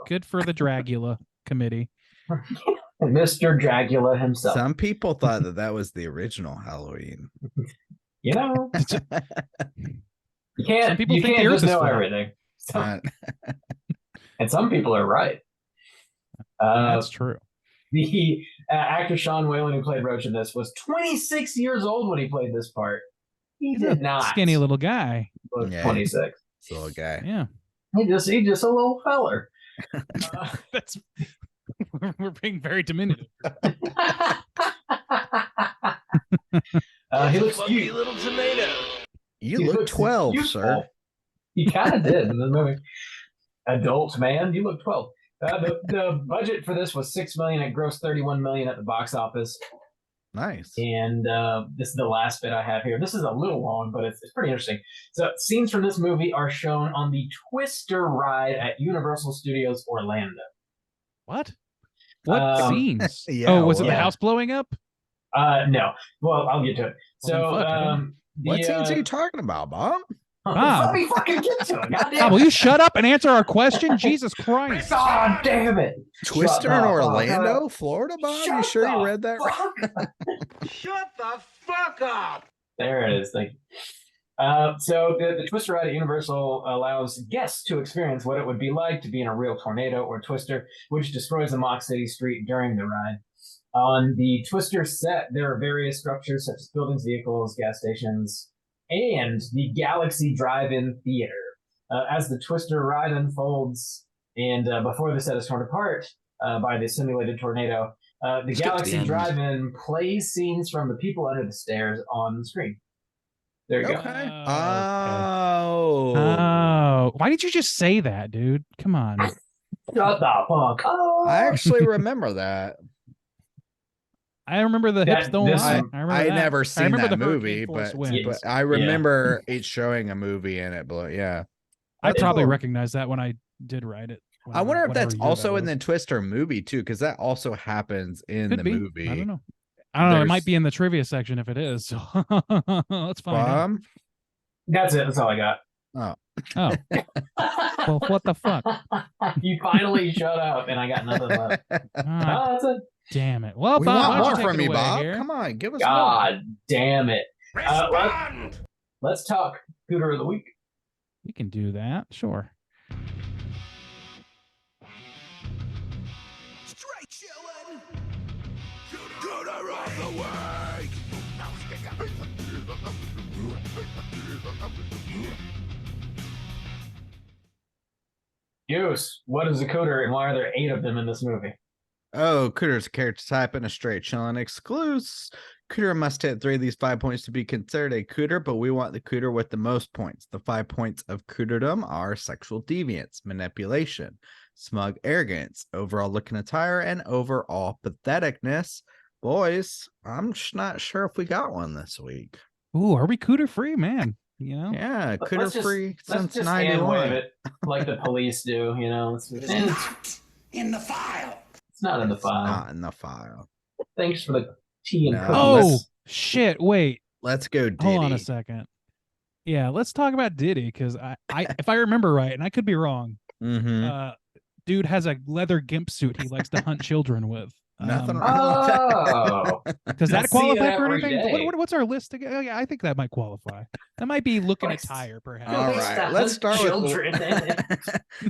Good for the Dragula committee. Mr. Dragula himself. Some people thought that was the original Halloween. You know, you Some can't. people You think the can't Earth just is know flat. everything. Uh, And some people are right. That's true. The actor Sean Whalen, who played Roach in this, was 26 years old when he played this part. He He's did a not skinny little guy. look Yeah. 26. this little guy. Yeah. He just a little feller. That's we're being very diminutive. He looks Funky cute. little tomato. You He look looks 12, youthful. sir. He kind of did in the movie. Adult man, you look 12. The budget for this was $6 million. It grossed $31 million at the box office. Nice. And this is the last bit I have here. This is a little long, but it's pretty interesting. So scenes from this movie are shown on the Twister ride at Universal Studios Orlando. What? What Um, scenes? yeah, Oh, was it the yeah. house blowing up? No. Well, I'll get to it. So Well, then fuck, I don't What scenes are you talking about, Bob? Bob. Let me fucking get to it. Goddamn. Bob, will you shut up and answer our question? Jesus Christ. God damn it. Twister Shut in the fuck Orlando, up. Florida, Bob? You Shut sure you the read that right? fuck up. Shut the fuck up. There it is. Thank you. So the Twister ride at Universal allows guests to experience what it would be like to be in a real tornado or twister, which destroys the Mock City street during the ride. On the Twister set, there are various structures such as buildings, vehicles, gas stations, and the Galaxy Drive-In Theater. As the Twister ride unfolds, and before the set is torn apart by the simulated tornado, the Skip to the Galaxy end. Drive-In plays scenes from the people under the stairs on the screen. There you go. Okay. Oh, Oh. Oh, why did you just say that, dude? Come on. Shut the fuck up. I actually remember that. I remember the hips That- don't this- lie. I, I remember I that. never I seen remember that the Hurricane movie, Force but, Winds. but I remember it showing a movie in it. But yeah, I That's probably cool. recognized that when I did write it. I wonder if that's whatever year also that in the was. Twister movie too, because that also happens in Could the be. movie. I don't know. I don't know. It There's- might be in the trivia section if it is. So let's find out. That's it. That's all I got. Oh, well, what the fuck? You finally shut up, and I got nothing left. Ah, Oh, that's it. damn it. Well, We Bob, why want don't more you take from it you, away Bob. here? Come on, give us more. God damn it. Respond. Let's talk Cooter of the Week. We can do that. Sure. Straight chillin'. Gooder of the week. Goose, what is a Cooter, and why are there 8 of them in this movie? Oh, Cooter's a character type and a straight chillin' exclusive. Cooter must hit 3 of these 5 points to be considered a Cooter, but we want the Cooter with the most points. The 5 points of Cooterdom are sexual deviance, manipulation, smug arrogance, overall look and attire, and overall patheticness. Boys, I'm just not sure if we got one this week. Ooh, are we cooter free, man? You know? Yeah, Let's Cooter just- free Let's since just hand wave 91. it like the police do, you know? It's In the file. not in the file. Not in the file. Thanks for the tea and No. cookies. Oh, shit. Wait. Let's go, Diddy. Hold on a second. Yeah, let's talk about Diddy because I if I remember right, and I could be wrong, Mm-hmm. dude has a leather gimp suit he likes to hunt children with. Nothing wrong with Oh, Does I that see it qualify for every anything? day. What's our list again? Oh, yeah, I think that might qualify. That might be looking Likes- attire, perhaps. All likes to right, let's hunt start children.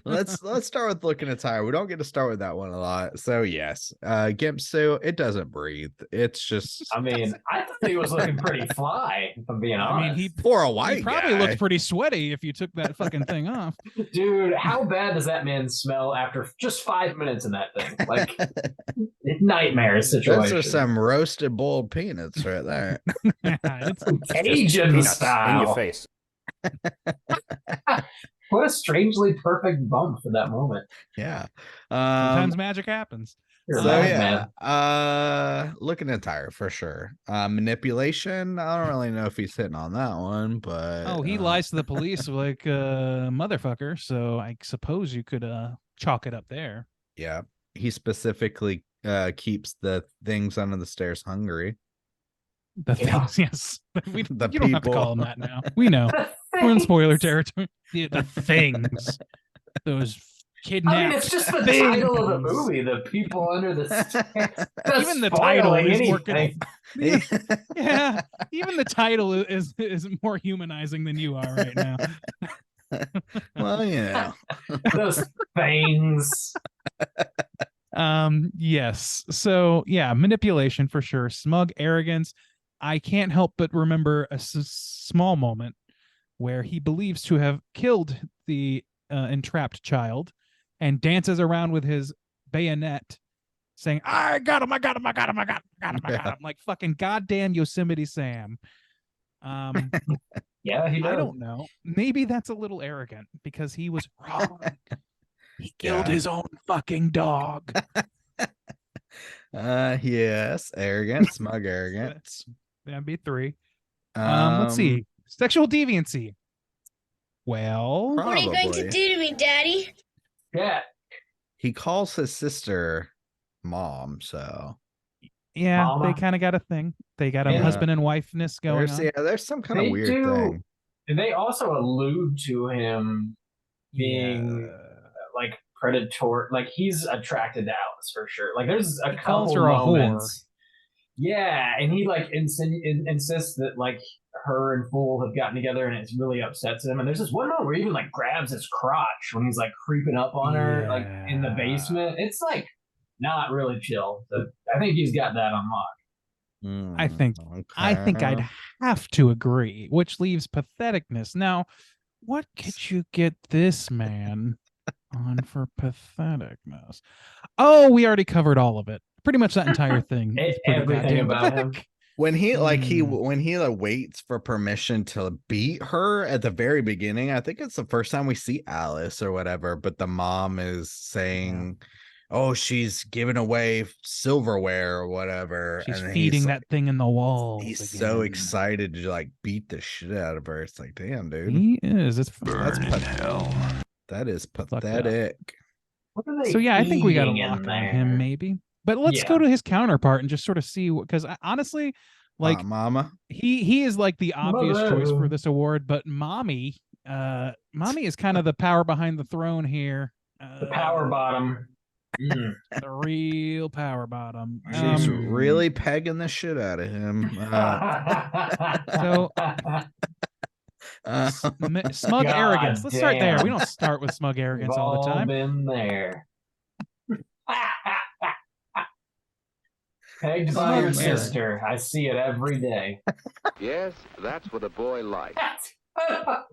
with let's start with looking attire. We don't get to start with that one a lot. So yes, gimp suit. It doesn't breathe. It's just I mean, I thought he was looking pretty fly, if I'm being I honest. mean, he for a white probably guy. looked pretty sweaty if you took that fucking thing off. Dude, how bad does that man smell after just 5 minutes in that thing? Like, nightmare situation. Those are some roasted boiled peanuts right there. It's Cajun Peanuts style. in your face. What a strangely perfect bump for that moment. Yeah. sometimes magic happens. You're a So madman. yeah, looking attire for sure. Manipulation. I don't really know if he's hitting on that one, but Oh, he lies to the police like a motherfucker. So I suppose you could chalk it up there. Yeah, he specifically keeps the things under the stairs hungry. The Yeah. things, yes. You The don't have to people. call them that now. We know. We're in spoiler territory. The things. Those kidnapped. I mean, it's just the things. title of the movie, The People Under the Stairs. That's Even the title spoiling is more anything. Yeah, even the title is more humanizing than you are right now. Well, you know. Those things. Yes. So yeah, manipulation for sure. Smug arrogance. I can't help but remember a small moment where he believes to have killed the entrapped child and dances around with his bayonet saying, I got him, I got him, I got him, I got him, I got him, I got him. Like fucking goddamn Yosemite Sam. Yeah, he does. I don't know. Maybe that's a little arrogant because he was wrong. He killed Yeah. his own fucking dog. Yes, arrogant, smug arrogance. That'd be 3. Let's see. Sexual deviancy. Well, What are you going to Probably. do to me, Daddy? Yeah. He calls his sister mom, so yeah, Mama. they kind of got a thing. They got a Yeah. husband and wifeness going there's on. there's some kind of They weird do. thing. And they also allude to him being like predatory. Like he's attracted to Alice for sure. Like there's a He calls couple her a whore. moments. Yeah, and he like insists that like her and Fool have gotten together, and it really upsets him. And there's this one moment where he even like grabs his crotch when he's like creeping up on her, like in the Yeah. basement. It's like not really chill. So I think he's got that on lock. I think I'd Okay. have to agree, which leaves patheticness. Now, what could you get this man on for patheticness? Oh, we already covered all of it. Pretty much that entire thing. is pretty Everything goddamn about him. pathetic. When he Hmm. when he waits for permission to beat her at the very beginning, I think it's the first time we see Alice or whatever, but the mom is saying, "Oh, she's giving away silverware or whatever." She's and then feeding he's that thing in the walls. He's so again. excited to like beat the shit out of her. It's like, damn, dude, He is. It's that's Burn in hell. that is up. pathetic. What are they So yeah, I think we got a eating in lock on there? him, maybe. But let's Yeah. go to his counterpart and just sort of see, because honestly, like Mama, he is like the obvious choice for Mother. this award. But mommy is kind of the power behind the throne here. The power bottom. Mm. the real power bottom. she's Um, really pegging the shit out of him. So- smug God arrogance. Let's start there. We damn. don't start with smug arrogance We've all the time. Been there. Pegged by your Smug arrogance. sister. I see it every day. Yes, that's what a boy likes. I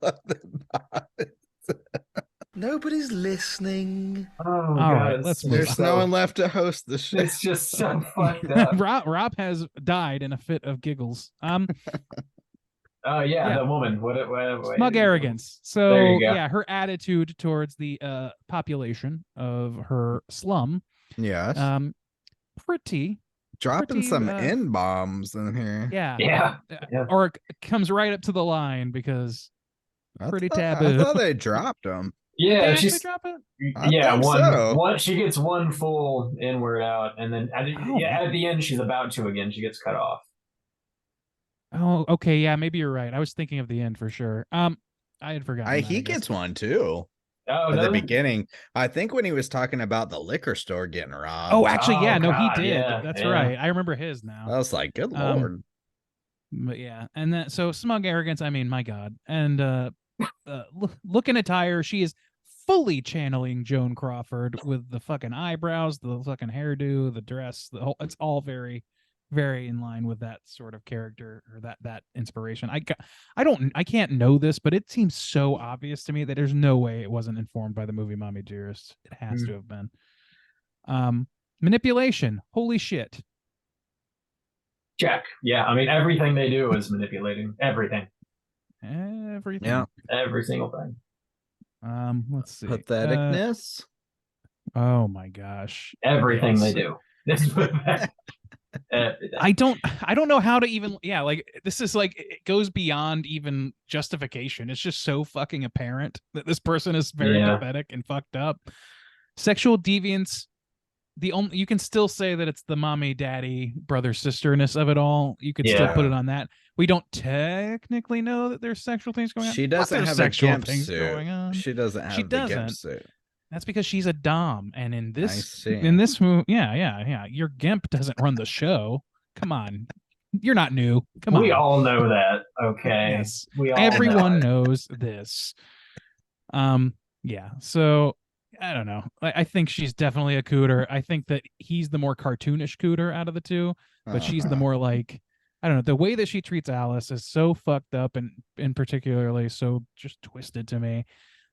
love the nobody's listening. Oh, All God, right, it's let's just move There's on. no one left to host the shit. It's just so fucked up. Rob has died in a fit of giggles. Oh yeah, Yeah. the woman. What? Smug arrogance. There So you go. yeah, her attitude towards the population of her slum, Yes, pretty, dropping pretty, some uh, N bombs in here. yeah, Yeah. Yeah. or it comes right up to the line because pretty I taboo. thought they dropped them. Did Yeah, they actually she's drop it? yeah. think One, so. one. She gets one full inward out, and then Oh, at the end, she's about to again. She gets cut off. Oh, okay, yeah, maybe you're right. I was thinking of the end for sure. I had forgotten. That, I He guess. gets one too. Oh, At the no. beginning, I think when he was talking about the liquor store getting robbed. Oh, actually, yeah, Oh, no, he God, did. yeah, That's yeah. right. I remember his now. I was like, good Um, lord. But yeah, and then so smug arrogance. I mean, my God, and look in attire, she is fully channeling Joan Crawford with the fucking eyebrows, the fucking hairdo, the dress, the whole. It's all very, very in line with that sort of character or that inspiration. I can't know this, but it seems so obvious to me that there's no way it wasn't informed by the movie Mommy Dearest. It has to have been. Manipulation. Holy shit. Check. Yeah, I mean, everything they do is manipulating. Everything. Everything. Yeah. Every single thing. Let's see. Patheticness. Oh my gosh. Everything Yes. they do. Everything. I don't know how to even like this is like it goes beyond even justification. It's just so fucking apparent that this person is very pathetic and fucked up. Sexual deviance. You can still say that it's the mommy, daddy, brother, sisterness of it all. You could still put it on that. We don't technically know that there's sexual things going on. She doesn't have sexual a gimp things suit. going on. She doesn't have the gimp suit. That's because she's a dom, and in I see. this movie, yeah, your gimp doesn't run the show. Come on, you're not new. Come on, we all know that. Okay, yes, we all everyone know knows this. Yeah. So I don't know. I think she's definitely a cooter. I think that he's the more cartoonish cooter out of the two, but she's the more like, I don't know. The way that she treats Alice is so fucked up and particularly so just twisted to me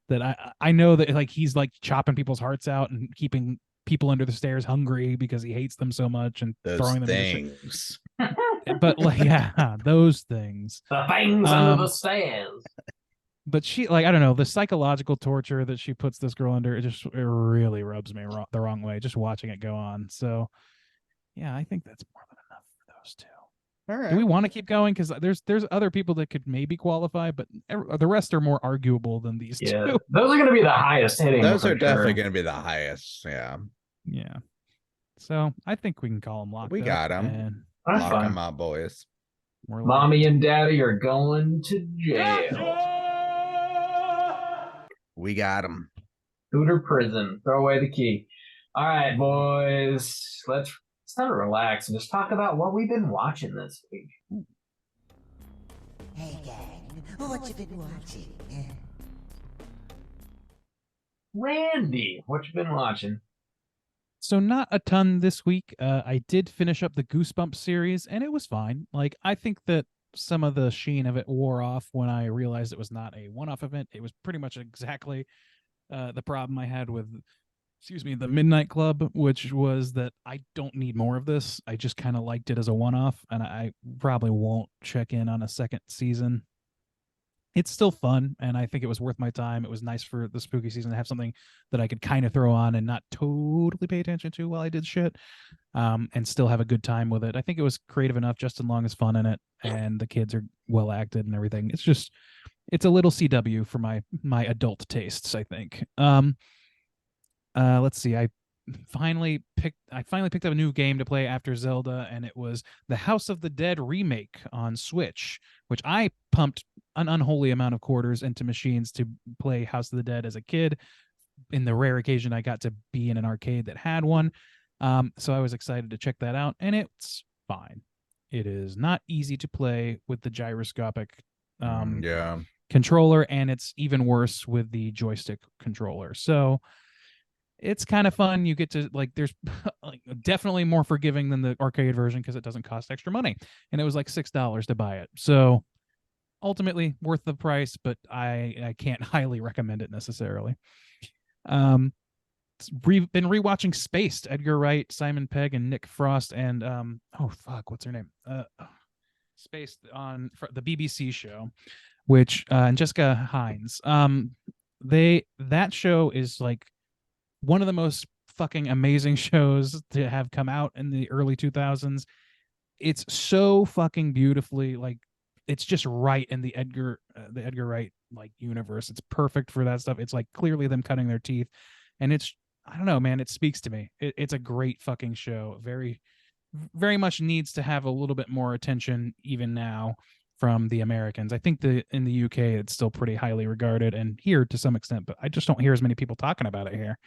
that I know that like he's like chopping people's hearts out and keeping people under the stairs hungry because he hates them so much and those throwing them things. But like, yeah, those things. The things under the stairs. But she, like, I don't know, the psychological torture that she puts this girl under, it really rubs me the wrong way just watching it go on. So, yeah, I think that's more than enough for those two. All right. Do we want to keep going? Because there's other people that could maybe qualify, but the rest are more arguable than these two. Those are going to be the highest hitting. Those are definitely going to be the highest. Yeah. Yeah. So I think we can call them locked. We got them. Lock them up, boys. Mommy and daddy are going to jail. We got them. Scooter prison. Throw away the key. All right, boys. Let's time to relax and just talk about what we've been watching this week. Hey, gang, what you been watching? Randy, what you been watching? So not a ton this week. I did finish up the Goosebumps series, and it was fine. Like, I think that some of the sheen of it wore off when I realized it was not a one-off event. It was pretty much exactly the problem I had with, the Midnight Club, which was that I don't need more of this. I just kind of liked it as a one-off, and I probably won't check in on a second season. It's still fun, and I think it was worth my time. It was nice for the spooky season to have something that I could kind of throw on and not totally pay attention to while I did shit, and still have a good time with it. I think it was creative enough. Justin Long is fun in it, and the kids are well acted and everything. It's a little CW for my adult tastes, I think. Let's see. I finally picked up a new game to play after Zelda, and it was the House of the Dead remake on Switch, which I pumped an unholy amount of quarters into machines to play House of the Dead as a kid. In the rare occasion I got to be in an arcade that had one, so I was excited to check that out, and it's fine. It is not easy to play with the gyroscopic controller, and it's even worse with the joystick controller. So it's kind of fun. You get to, like, there's like definitely more forgiving than the arcade version because it doesn't cost extra money, and it was like $6 to buy it. So ultimately worth the price, but I can't highly recommend it necessarily. Been rewatching Spaced, Edgar Wright, Simon Pegg, and Nick Frost, and what's her name? Spaced on the BBC show, which and Jessica Hines. That show is like one of the most fucking amazing shows to have come out in the early 2000s. It's so fucking beautifully, like, it's just right in the Edgar Wright like universe. It's perfect for that stuff. It's like clearly them cutting their teeth, and it's, I don't know, man, it speaks to me. It's a great fucking show. Very, very much needs to have a little bit more attention even now from the Americans. I think in the UK it's still pretty highly regarded, and here to some extent, but I just don't hear as many people talking about it here.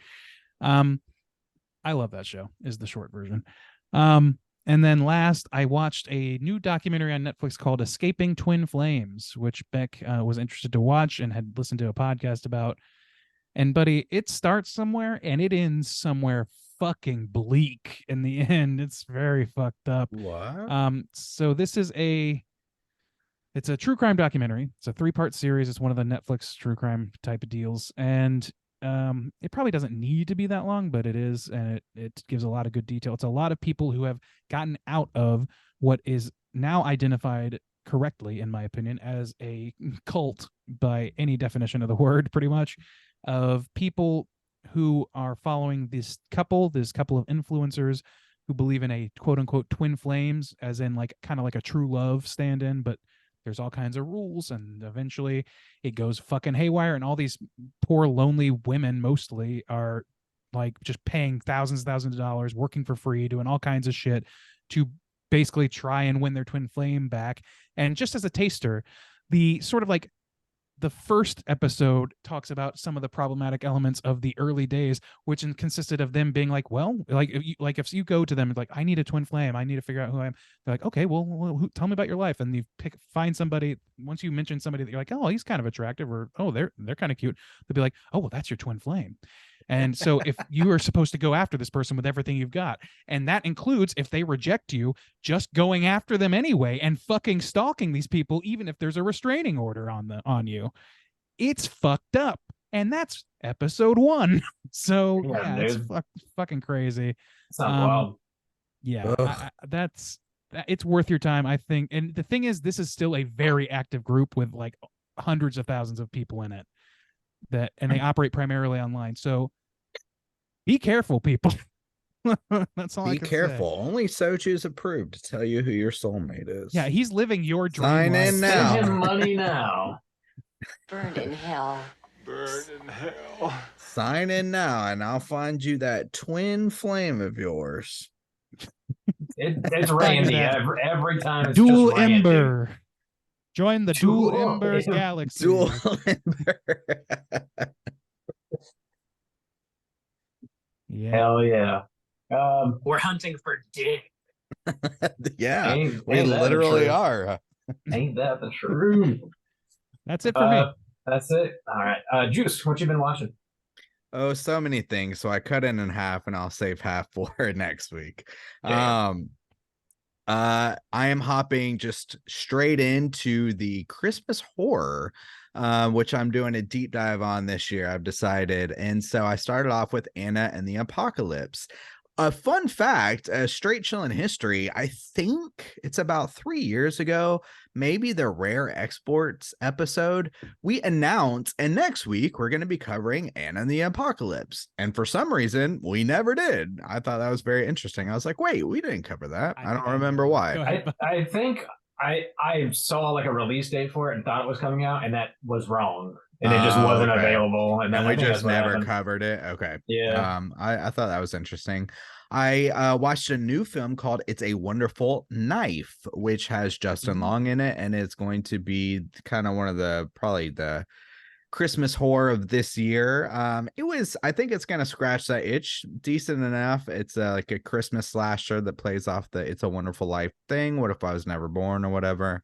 I love that show, is the short version. And then last, I watched a new documentary on Netflix called Escaping Twin Flames, which Beck was interested to watch and had listened to a podcast about. And buddy, it starts somewhere and it ends somewhere fucking bleak in the end. It's very fucked up. What? So this is it's a true crime documentary. It's a 3-part series. It's one of the Netflix true crime type of deals. And it probably doesn't need to be that long, but it is, and it gives a lot of good detail. It's a lot of people who have gotten out of what is now identified correctly, in my opinion, as a cult by any definition of the word, pretty much, of people who are following this couple of influencers who believe in a quote unquote twin flames, as in like kind of like a true love stand-in, but there's all kinds of rules, and eventually it goes fucking haywire, and all these poor lonely women mostly are like just paying thousands of dollars, working for free, doing all kinds of shit to basically try and win their twin flame back. And just as a taster, the sort of like the first episode talks about some of the problematic elements of the early days, which consisted of them being like, well, if you go to them like, I need a twin flame, I need to figure out who I am. They're like, okay, well, tell me about your life. And you find somebody. Once you mention somebody that you're like, oh, he's kind of attractive, or oh, they're kind of cute, they'll be like, oh, well, that's your twin flame. And so if you are supposed to go after this person with everything you've got, and that includes, if they reject you, just going after them anyway and fucking stalking these people, even if there's a restraining order on you, it's fucked up. And that's episode 1. So yeah, it's fucking crazy. It's not wild. Yeah, it's worth your time, I think. And the thing is, this is still a very active group with like hundreds of thousands of people in it. And they operate primarily online. So be careful, people. That's all I can say. Be careful. Only Sochu's approved to tell you who your soulmate is. Yeah, he's living your dream Sign life. in now. Send him money now. Burned in hell. Burn in hell. Sign in now, and I'll find you that twin flame of yours. It's Randy every time. It's Dual just Randy. Ember. Join the Dual Dual Embers Ember. galaxy. Dual Ember. Yeah. Hell yeah. We're hunting for dick. Yeah, Ain't we that the literally truth? are. Ain't that the truth? That's it for me. That's it. All right. Juice, what you been watching? Oh, so many things. So I cut it in half, and I'll save half for next week. Damn. I am hopping just straight into the Christmas horror, which I'm doing a deep dive on this year, I've decided. And so I started off with Anna and the Apocalypse. A fun fact, straight chilling history, I think it's about 3 years ago, maybe the Rare Exports episode, we announced, and next week we're going to be covering Anna and the Apocalypse. And for some reason, we never did. I thought that was very interesting. I was like, wait, we didn't cover that. I don't remember Go why. ahead. I think I saw like a release date for it and thought it was coming out, and that was wrong. And it just wasn't okay. available. And then And I we think just that's what never happened. covered it. Okay. Yeah. I thought that was interesting. I watched a new film called It's a Wonderful Knife, which has Justin Long in it, and it's going to be kind of one of probably the Christmas horror of this year. I think it's gonna scratch that itch decent enough. It's like a Christmas slasher that plays off the It's a Wonderful Life thing. What if I was never born, or whatever.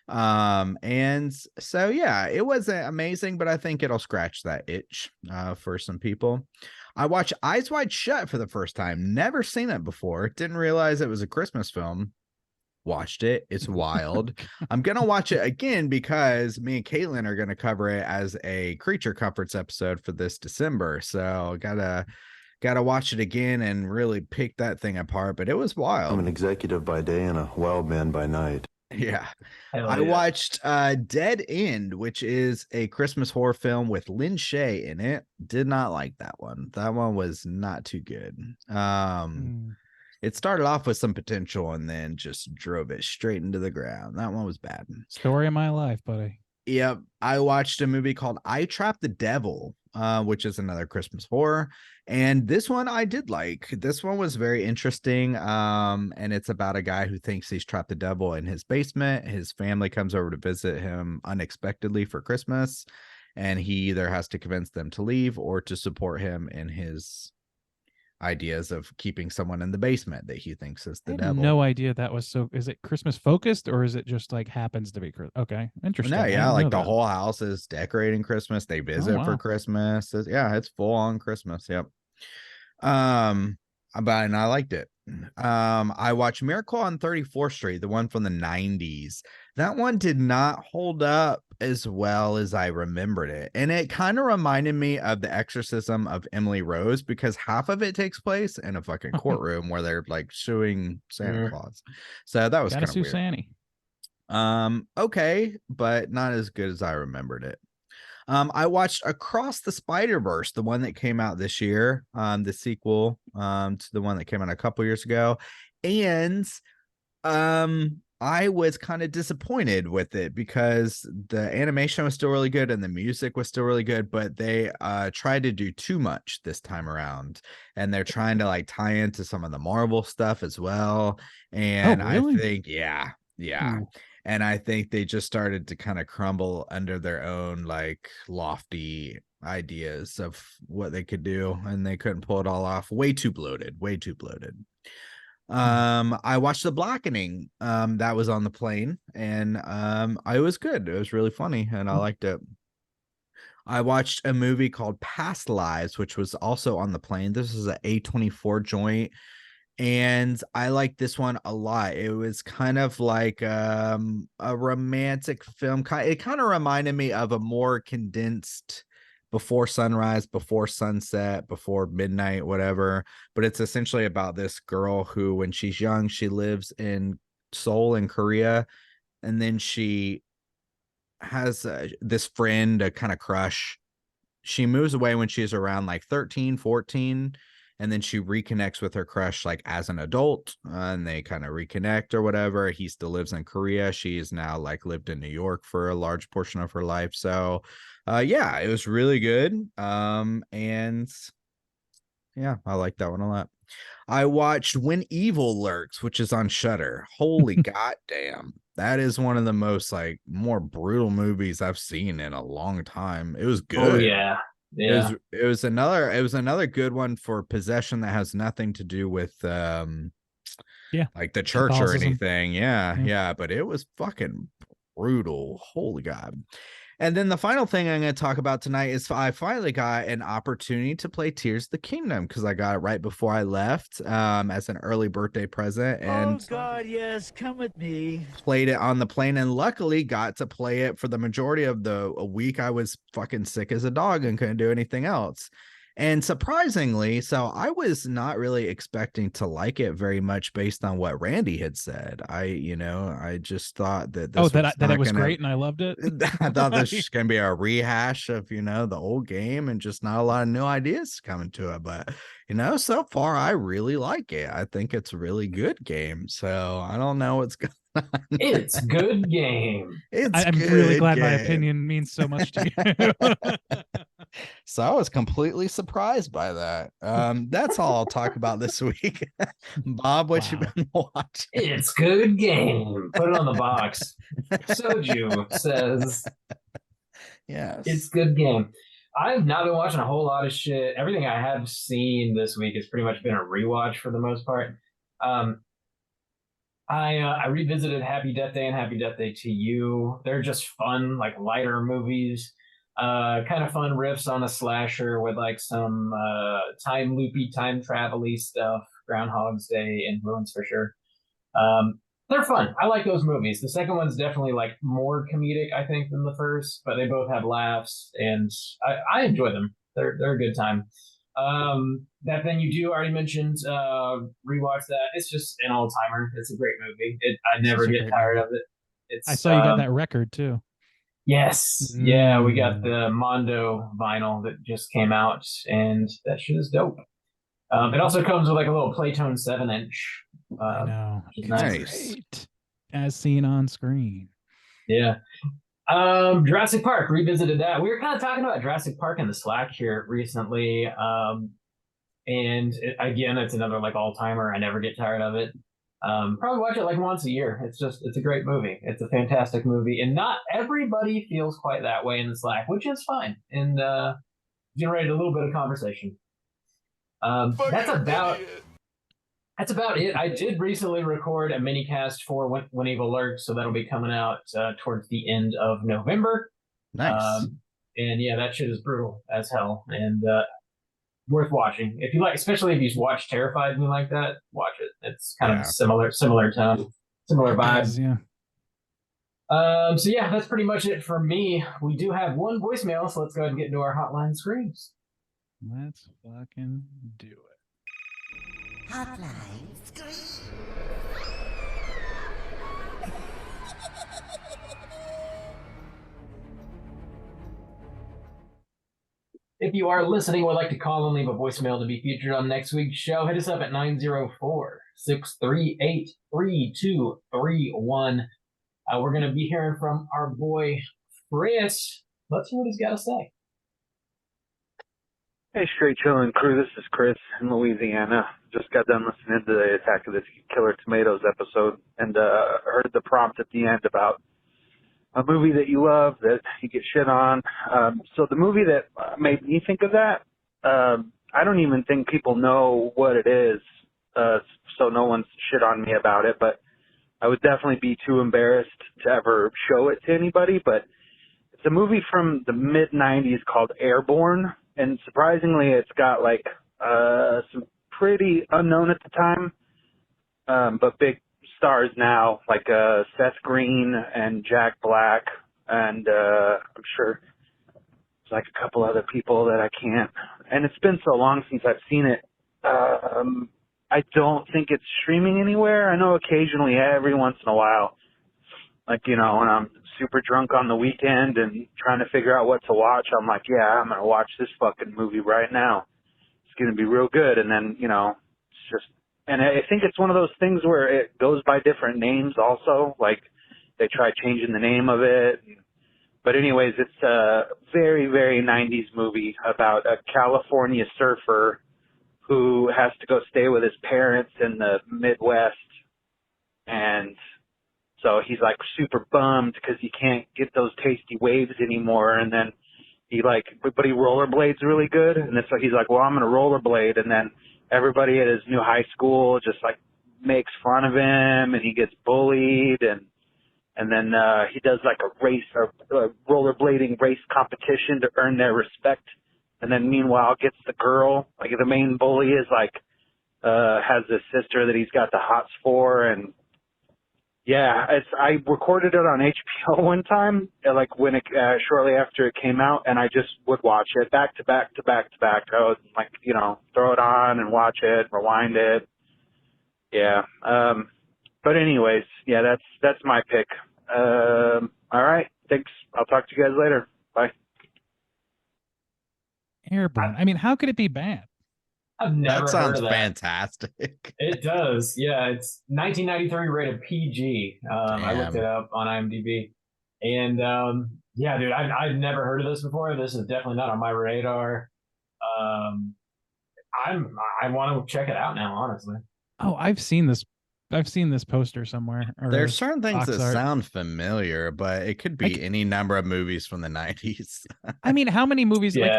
And so yeah, it wasn't amazing, but I think it'll scratch that itch for some people. I watched Eyes Wide Shut for the first time. Never seen it before. Didn't realize it was a Christmas film. Watched it. It's wild. I'm gonna watch it again because me and Caitlin are gonna cover it as a Creature Comforts episode for this December. So gotta watch it again and really pick that thing apart. But it was wild. I'm an executive by day and a wild man by night. Yeah. Hell I yeah. watched Dead End, which is a Christmas horror film with Lynn Shay in it. Did not like that one. That one was not too good. It started off with some potential and then just drove it straight into the ground. That one was bad. Story of my life, buddy. Yep. I watched a movie called I Trapped the Devil, which is another Christmas horror. And this one I did like. This one was very interesting. And it's about a guy who thinks he's trapped the devil in his basement. His family comes over to visit him unexpectedly for Christmas, and he either has to convince them to leave or to support him in his ideas of keeping someone in the basement that he thinks is the I had devil. no idea that was so. Is it Christmas focused or is it just like happens to be? Okay, interesting. No, I yeah, didn't like know the that. whole house is decorating Christmas. They visit for wow. Christmas. Yeah, it's full on Christmas. Yep. And I liked it. I watched Miracle on 34th Street, the one from the 90s. That one did not hold up as well as I remembered it. And it kind of reminded me of The Exorcism of Emily Rose, because half of it takes place in a fucking courtroom where they're like suing Santa Claus. So that was Gotta kind of sue weird. Sanny. Okay, but not as good as I remembered it. I watched Across the Spider-Verse, the one that came out this year, the sequel to the one that came out a couple years ago. And I was kind of disappointed with it because the animation was still really good and the music was still really good, but they tried to do too much this time around. And they're trying to like tie into some of the Marvel stuff as well. And really? I think, yeah. Ooh. And I think they just started to kind of crumble under their own like lofty ideas of what they could do, and they couldn't pull it all off. Way too bloated. I watched The Blackening. That was on the plane, and it was good. It was really funny, and I liked it. I watched a movie called Past Lives, which was also on the plane. This is an A24 joint, and I like this one a lot. It was kind of like a romantic film. It kind of reminded me of a more condensed Before Sunrise, Before Sunset, Before Midnight, whatever. But it's essentially about this girl who, when she's young, she lives in Seoul in Korea, and then she has this friend, a kind of crush. She moves away when she's around like 13, 14, and then she reconnects with her crush like as an adult, and they kind of reconnect or whatever. He still lives in Korea. She is now like lived in New York for a large portion of her life. So yeah, it was really good. And yeah, I like that one a lot. I watched When Evil Lurks, which is on Shudder. Holy goddamn. That is one of the most like more brutal movies I've seen in a long time. It was good. Oh yeah. Yeah. It was another good one for possession that has nothing to do with like the church or Catholicism. anything. Yeah, but it was fucking brutal. Holy God. And then the final thing I'm going to talk about tonight is I finally got an opportunity to play Tears of the Kingdom, because I got it right before I left as an early birthday present. And Oh God, yes, come with me. played it on the plane, and luckily got to play it for the majority of the week. I was fucking sick as a dog and couldn't do anything else. And surprisingly, so I was not really expecting to like it very much based on what Randy had said. I just thought that this That it was gonna, great and I loved it. I thought this was gonna be a rehash of the old game and just not a lot of new ideas coming to it. But so far I really like it. I think it's a really good game. So I don't know what's going on. It's good game. I'm really glad my opinion means so much to you. So I was completely surprised by that. That's all I'll talk about this week. Bob, what you been watching? It's good game. Put it on the box. Soju says, yes, it's good game. I've not been watching a whole lot of shit. Everything I have seen this week has pretty much been a rewatch for the most part. I revisited Happy Death Day and Happy Death Day to You. They're just fun, like lighter movies. Kind of fun riffs on a slasher with like some time loopy, time travel-y stuff. Groundhog's Day influence for sure. They're fun. I like those movies. The second one's definitely like more comedic, I think, than the first, but they both have laughs, and I enjoy them. They're a good time. That Then You Do already mentioned. Rewatch that. It's just an all timer. It's a great movie. I never get tired of it. I saw you got that record too. Yes. Yeah, we got the Mondo vinyl that just came out, and that shit is dope. It also comes with like a little Playtone 7-inch. I know. Which is nice. Nice. Great. As seen on screen. Yeah. Jurassic Park, revisited that. We were kind of talking about Jurassic Park in the Slack here recently. Again, it's another like all timer. I never get tired of it. Probably watch it like once a year. It's a great movie. It's a fantastic movie, and not everybody feels quite that way in the Slack, which is fine. And generated a little bit of conversation. That's about it. I did recently record a mini cast for When Evil Lurks, so that'll be coming out towards the end of November. Nice. And yeah, that shit is brutal as hell and worth watching. If you like, especially if you watch Terrified and you like that, watch it. It's kind of similar tone, similar vibes. Yeah. So yeah, that's pretty much it for me. We do have one voicemail, so let's go ahead and get into our hotline screams. Let's fucking do it. Hotline scream. If you are listening and would like to call and leave a voicemail to be featured on next week's show, hit us up at 904-638-3231. We're going to be hearing from our boy Chris. Let's hear what he's got to say. Hey, Straight Chillin' crew, this is Chris in Louisiana. Just got done listening to the Attack of the Killer Tomatoes episode and heard the prompt at the end about a movie that you love that you get shit on. So the movie that made me think of that, I don't even think people know what it is, so no one's shit on me about it, but I would definitely be too embarrassed to ever show it to anybody. But it's a movie from the mid-'90s called Airborne, and surprisingly it's got like some pretty unknown at the time, but big stars now, like Seth Green and Jack Black, and I'm sure there's like a couple other people that I can't. And it's been so long since I've seen it. I don't think it's streaming anywhere. I know occasionally, every once in a while, like, you know, when I'm super drunk on the weekend and trying to figure out what to watch, I'm like, yeah, I'm going to watch this fucking movie right now. It's going to be real good. And then, you know, it's just, and I think it's one of those things where it goes by different names also. Like, they try changing the name of it. But anyways, it's a very, very 90s movie about a California surfer who has to go stay with his parents in the Midwest. And so he's like super bummed because he can't get those tasty waves anymore. And then he but he rollerblades really good. And so he's like, well, I'm going to rollerblade. And then everybody at his new high school just like makes fun of him, and he gets bullied. And then he does like a race, a rollerblading race competition to earn their respect. And then meanwhile gets the girl, like the main bully is like, has this sister that he's got the hots for. And yeah, I recorded it on HBO one time, like when it, shortly after it came out, and I just would watch it back to back to back to back. I would like, you know, throw it on and watch it, rewind it. Yeah. But anyways, yeah, that's my pick. All right. Thanks. I'll talk to you guys later. Bye. Airborne. I mean, how could it be bad? I've never That sounds heard of that. fantastic. It does. Yeah, it's 1993 rated PG. I looked it up on IMDb. And yeah, dude, I've never heard of this before. This is definitely not on my radar. I want to check it out now, honestly. Oh, I've seen this poster somewhere. Or There's certain things box that art. sound familiar, but it could be any number of movies from the 90s. I mean, how many movies like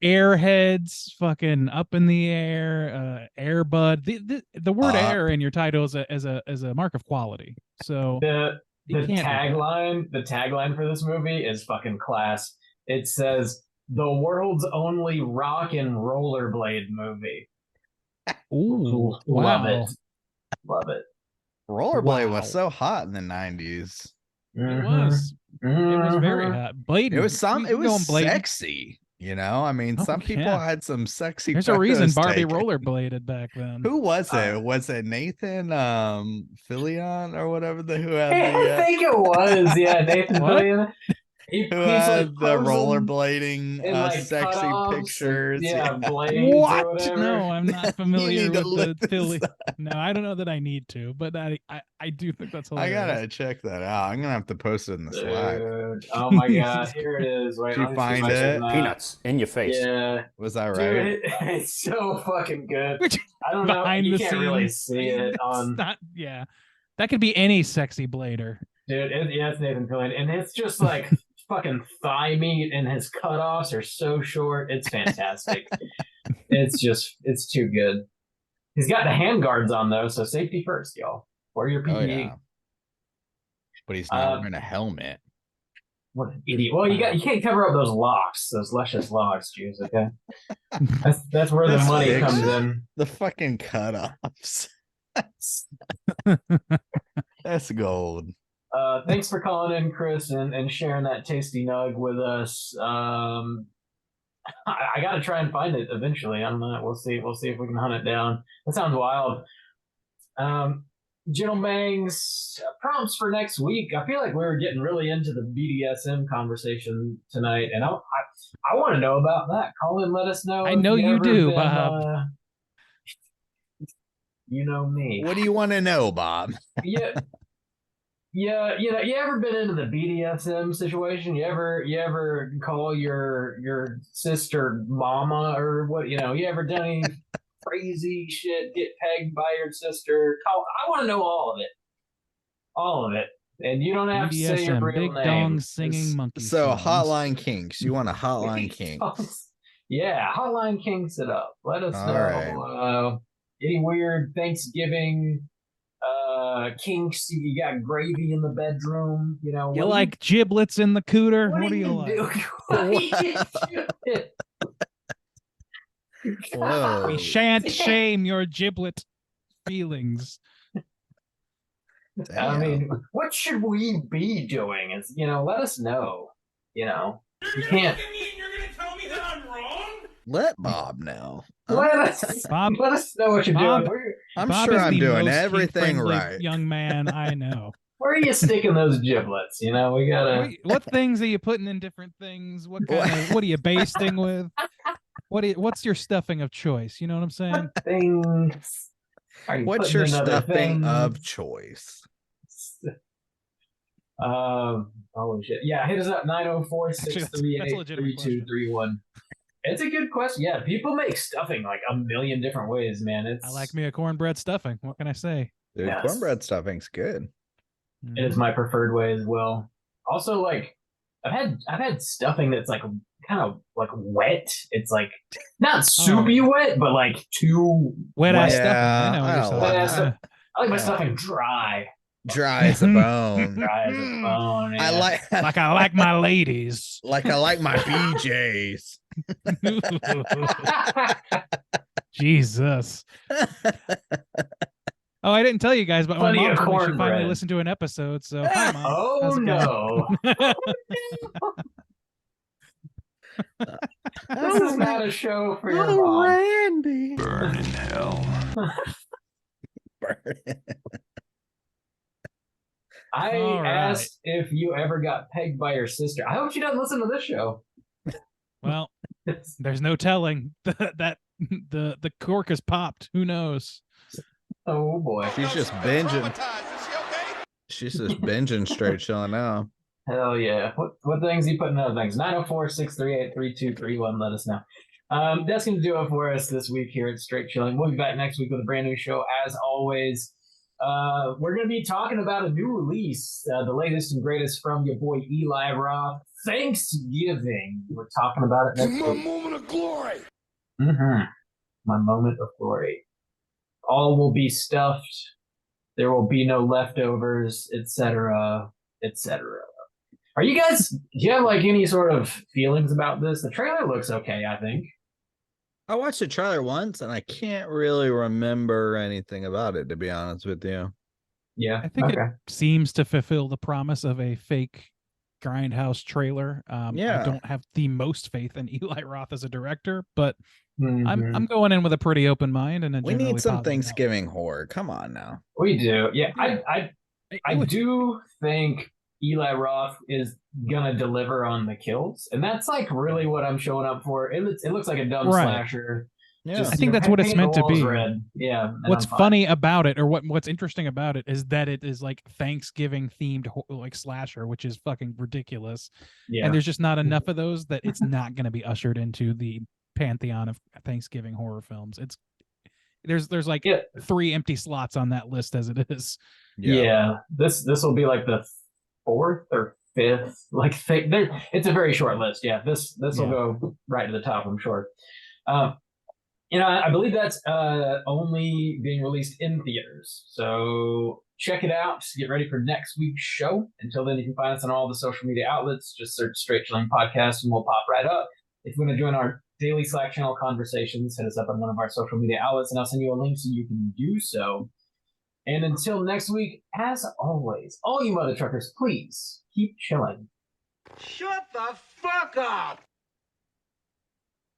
Airheads, fucking Up in the Air, Air Bud? The word air in your title is a mark of quality. So the tagline for this movie is fucking class. It says the world's only rock and rollerblade movie. Ooh, Love wow. it. Love it. Rollerblade was so hot in the 90s. It was. It was very hot. Blade. It was Blade. sexy. You know, I mean, some people had some sexy. There's a reason photos Barbie taken. rollerbladed back then. Who was it? Was it Nathan Fillion or whatever who had I the? think it was. Yeah, Nathan Fillion. He's who like had the posing rollerblading in, like, sexy cutoffs and- pictures. yeah, blades or What? whatever. No, I'm not You familiar need to with look the this Philly. up. No, I don't know that I need to, but I do think that's I hilarious. gotta check that out. I'm gonna have to post it in the Slack. Dude, oh my god, here it is. Wait, Did you let me see if find I can, it? Peanuts in your face. Yeah, Was that right? dude, it's so fucking good. Which I don't know. behind You the can't really scenes, see it it's on. not. Yeah, that could be any sexy blader. Dude, yeah, it's Nathan Fillion, and it's just like fucking thigh meat, and his cutoffs are so short. It's fantastic. It's too good. He's got the handguards on though, so safety first, y'all. Wear your PPE. Oh yeah. But he's not Um, wearing a helmet. What an idiot! Well, you can't cover up those locks, those luscious locks, Jews. Okay, that's where the This money picture- comes in. The fucking cutoffs. That's gold. Thanks for calling in, Chris, and sharing that tasty nug with us. I got to try and find it eventually. I don't know. We'll see. We'll see if we can hunt it down. That sounds wild. Gentleman's prompts for next week. I feel like we were getting really into the BDSM conversation tonight, and I want to know about that. Call in, let us know. I if know you ever do, been, Bob. You know me. What do you want to know, Bob? Yeah. Yeah, you ever been into the BDSM situation? You ever call your sister mama or what? You ever done any crazy shit? Get pegged by your sister? I want to know all of it, and you don't have to say your BDSM, real big name. dong singing monkey. So songs. Hotline Kinks. You want a Hotline Kinks? Yeah, Hotline Kinks it up. Let us All know right. any weird Thanksgiving kinks. You got gravy in the bedroom. You what do like giblets in the cooter? What do you like? do? What do you do? Whoa. We shan't shame your giblet feelings. I mean, what should we be doing? Is let us know. You can't. Let Bob know. Let us Bob, let us know what you're Bob- doing. I'm Bob sure is I'm the doing most everything kink-friendly right. young man I know. Where are you sticking those giblets? We gotta. What things are you putting in different things? What are you basting with? What's your stuffing of choice? You know what I'm saying? Things. Are you What's putting your in other stuffing of things? choice? Holy shit. Yeah, hit us up 904-638-3231. It's a good question. Yeah, people make stuffing like a million different ways, man. I like me a cornbread stuffing. What can I say? Dude, Yes. cornbread stuffing's good. It is my preferred way as well. Also, like I've had stuffing that's like kind of like wet. It's like not soupy wet, but like too Wet ass Yeah, stuffing. I know what I you're don't saying. like that. Yeah. I like my Yeah. stuffing dry. Dry as a bone. Dry as a bone. I yeah. Like I like my ladies. like I like my BJs. Jesus. Oh, I didn't tell you guys, but my Plenty mom of told me she finally cornbread. listened to an episode. So, hi, Mom. Oh How's it going? no. This is not a show for your Oh, mom. Randy. Burn in hell. I All right. asked if you ever got pegged by your sister. I hope she doesn't listen to this show. Well, there's no telling that the cork has popped. Who knows? Oh boy. She's just binging. She's just binging straight chilling now. Hell yeah. What things you putting other things? 904-638-3231. Let us know. That's going to do it for us this week here at Straight Chilling. We'll be back next week with a brand new show as always. We're going to be talking about a new release, the latest and greatest from your boy Eli Roth, Thanksgiving. We're talking about it next week. My moment of glory. My moment of glory. All will be stuffed. There will be no leftovers, etc., etc. Are you guys? Do you have like any sort of feelings about this? The trailer looks okay, I think. I watched the trailer once and I can't really remember anything about it, to be honest with you. Yeah, I think okay. it seems to fulfill the promise of a fake Grindhouse trailer. Yeah. I don't have the most faith in Eli Roth as a director, but Mhm. I'm going in with a pretty open mind and a We generally need some positive Thanksgiving horror. Come on now. We do. Yeah, outlook. I do think Eli Roth is gonna deliver on the kills, and that's like really what I'm showing up for. It looks like a dumb Right. slasher. Yeah. Just, I think that's what it's paint the meant to walls be. red. Yeah. and What's I'm fine. funny about it, or what's interesting about it, is that it is like Thanksgiving themed like slasher, which is fucking ridiculous. Yeah. And there's just not enough of those that it's not going to be ushered into the pantheon of Thanksgiving horror films. There's like 3 empty slots on that list as it is. Yeah. This will be like the 4th or 5th. Like it's a very short list. Yeah. This will go right to the top, I'm sure. I believe that's only being released in theaters. So check it out. Get ready for next week's show. Until then, you can find us on all the social media outlets. Just search Straight Chilling Podcast and we'll pop right up. If you want to join our daily Slack channel conversations, hit us up on one of our social media outlets and I'll send you a link so you can do so. And until next week, as always, all you mother truckers, please keep chilling. Shut the fuck up!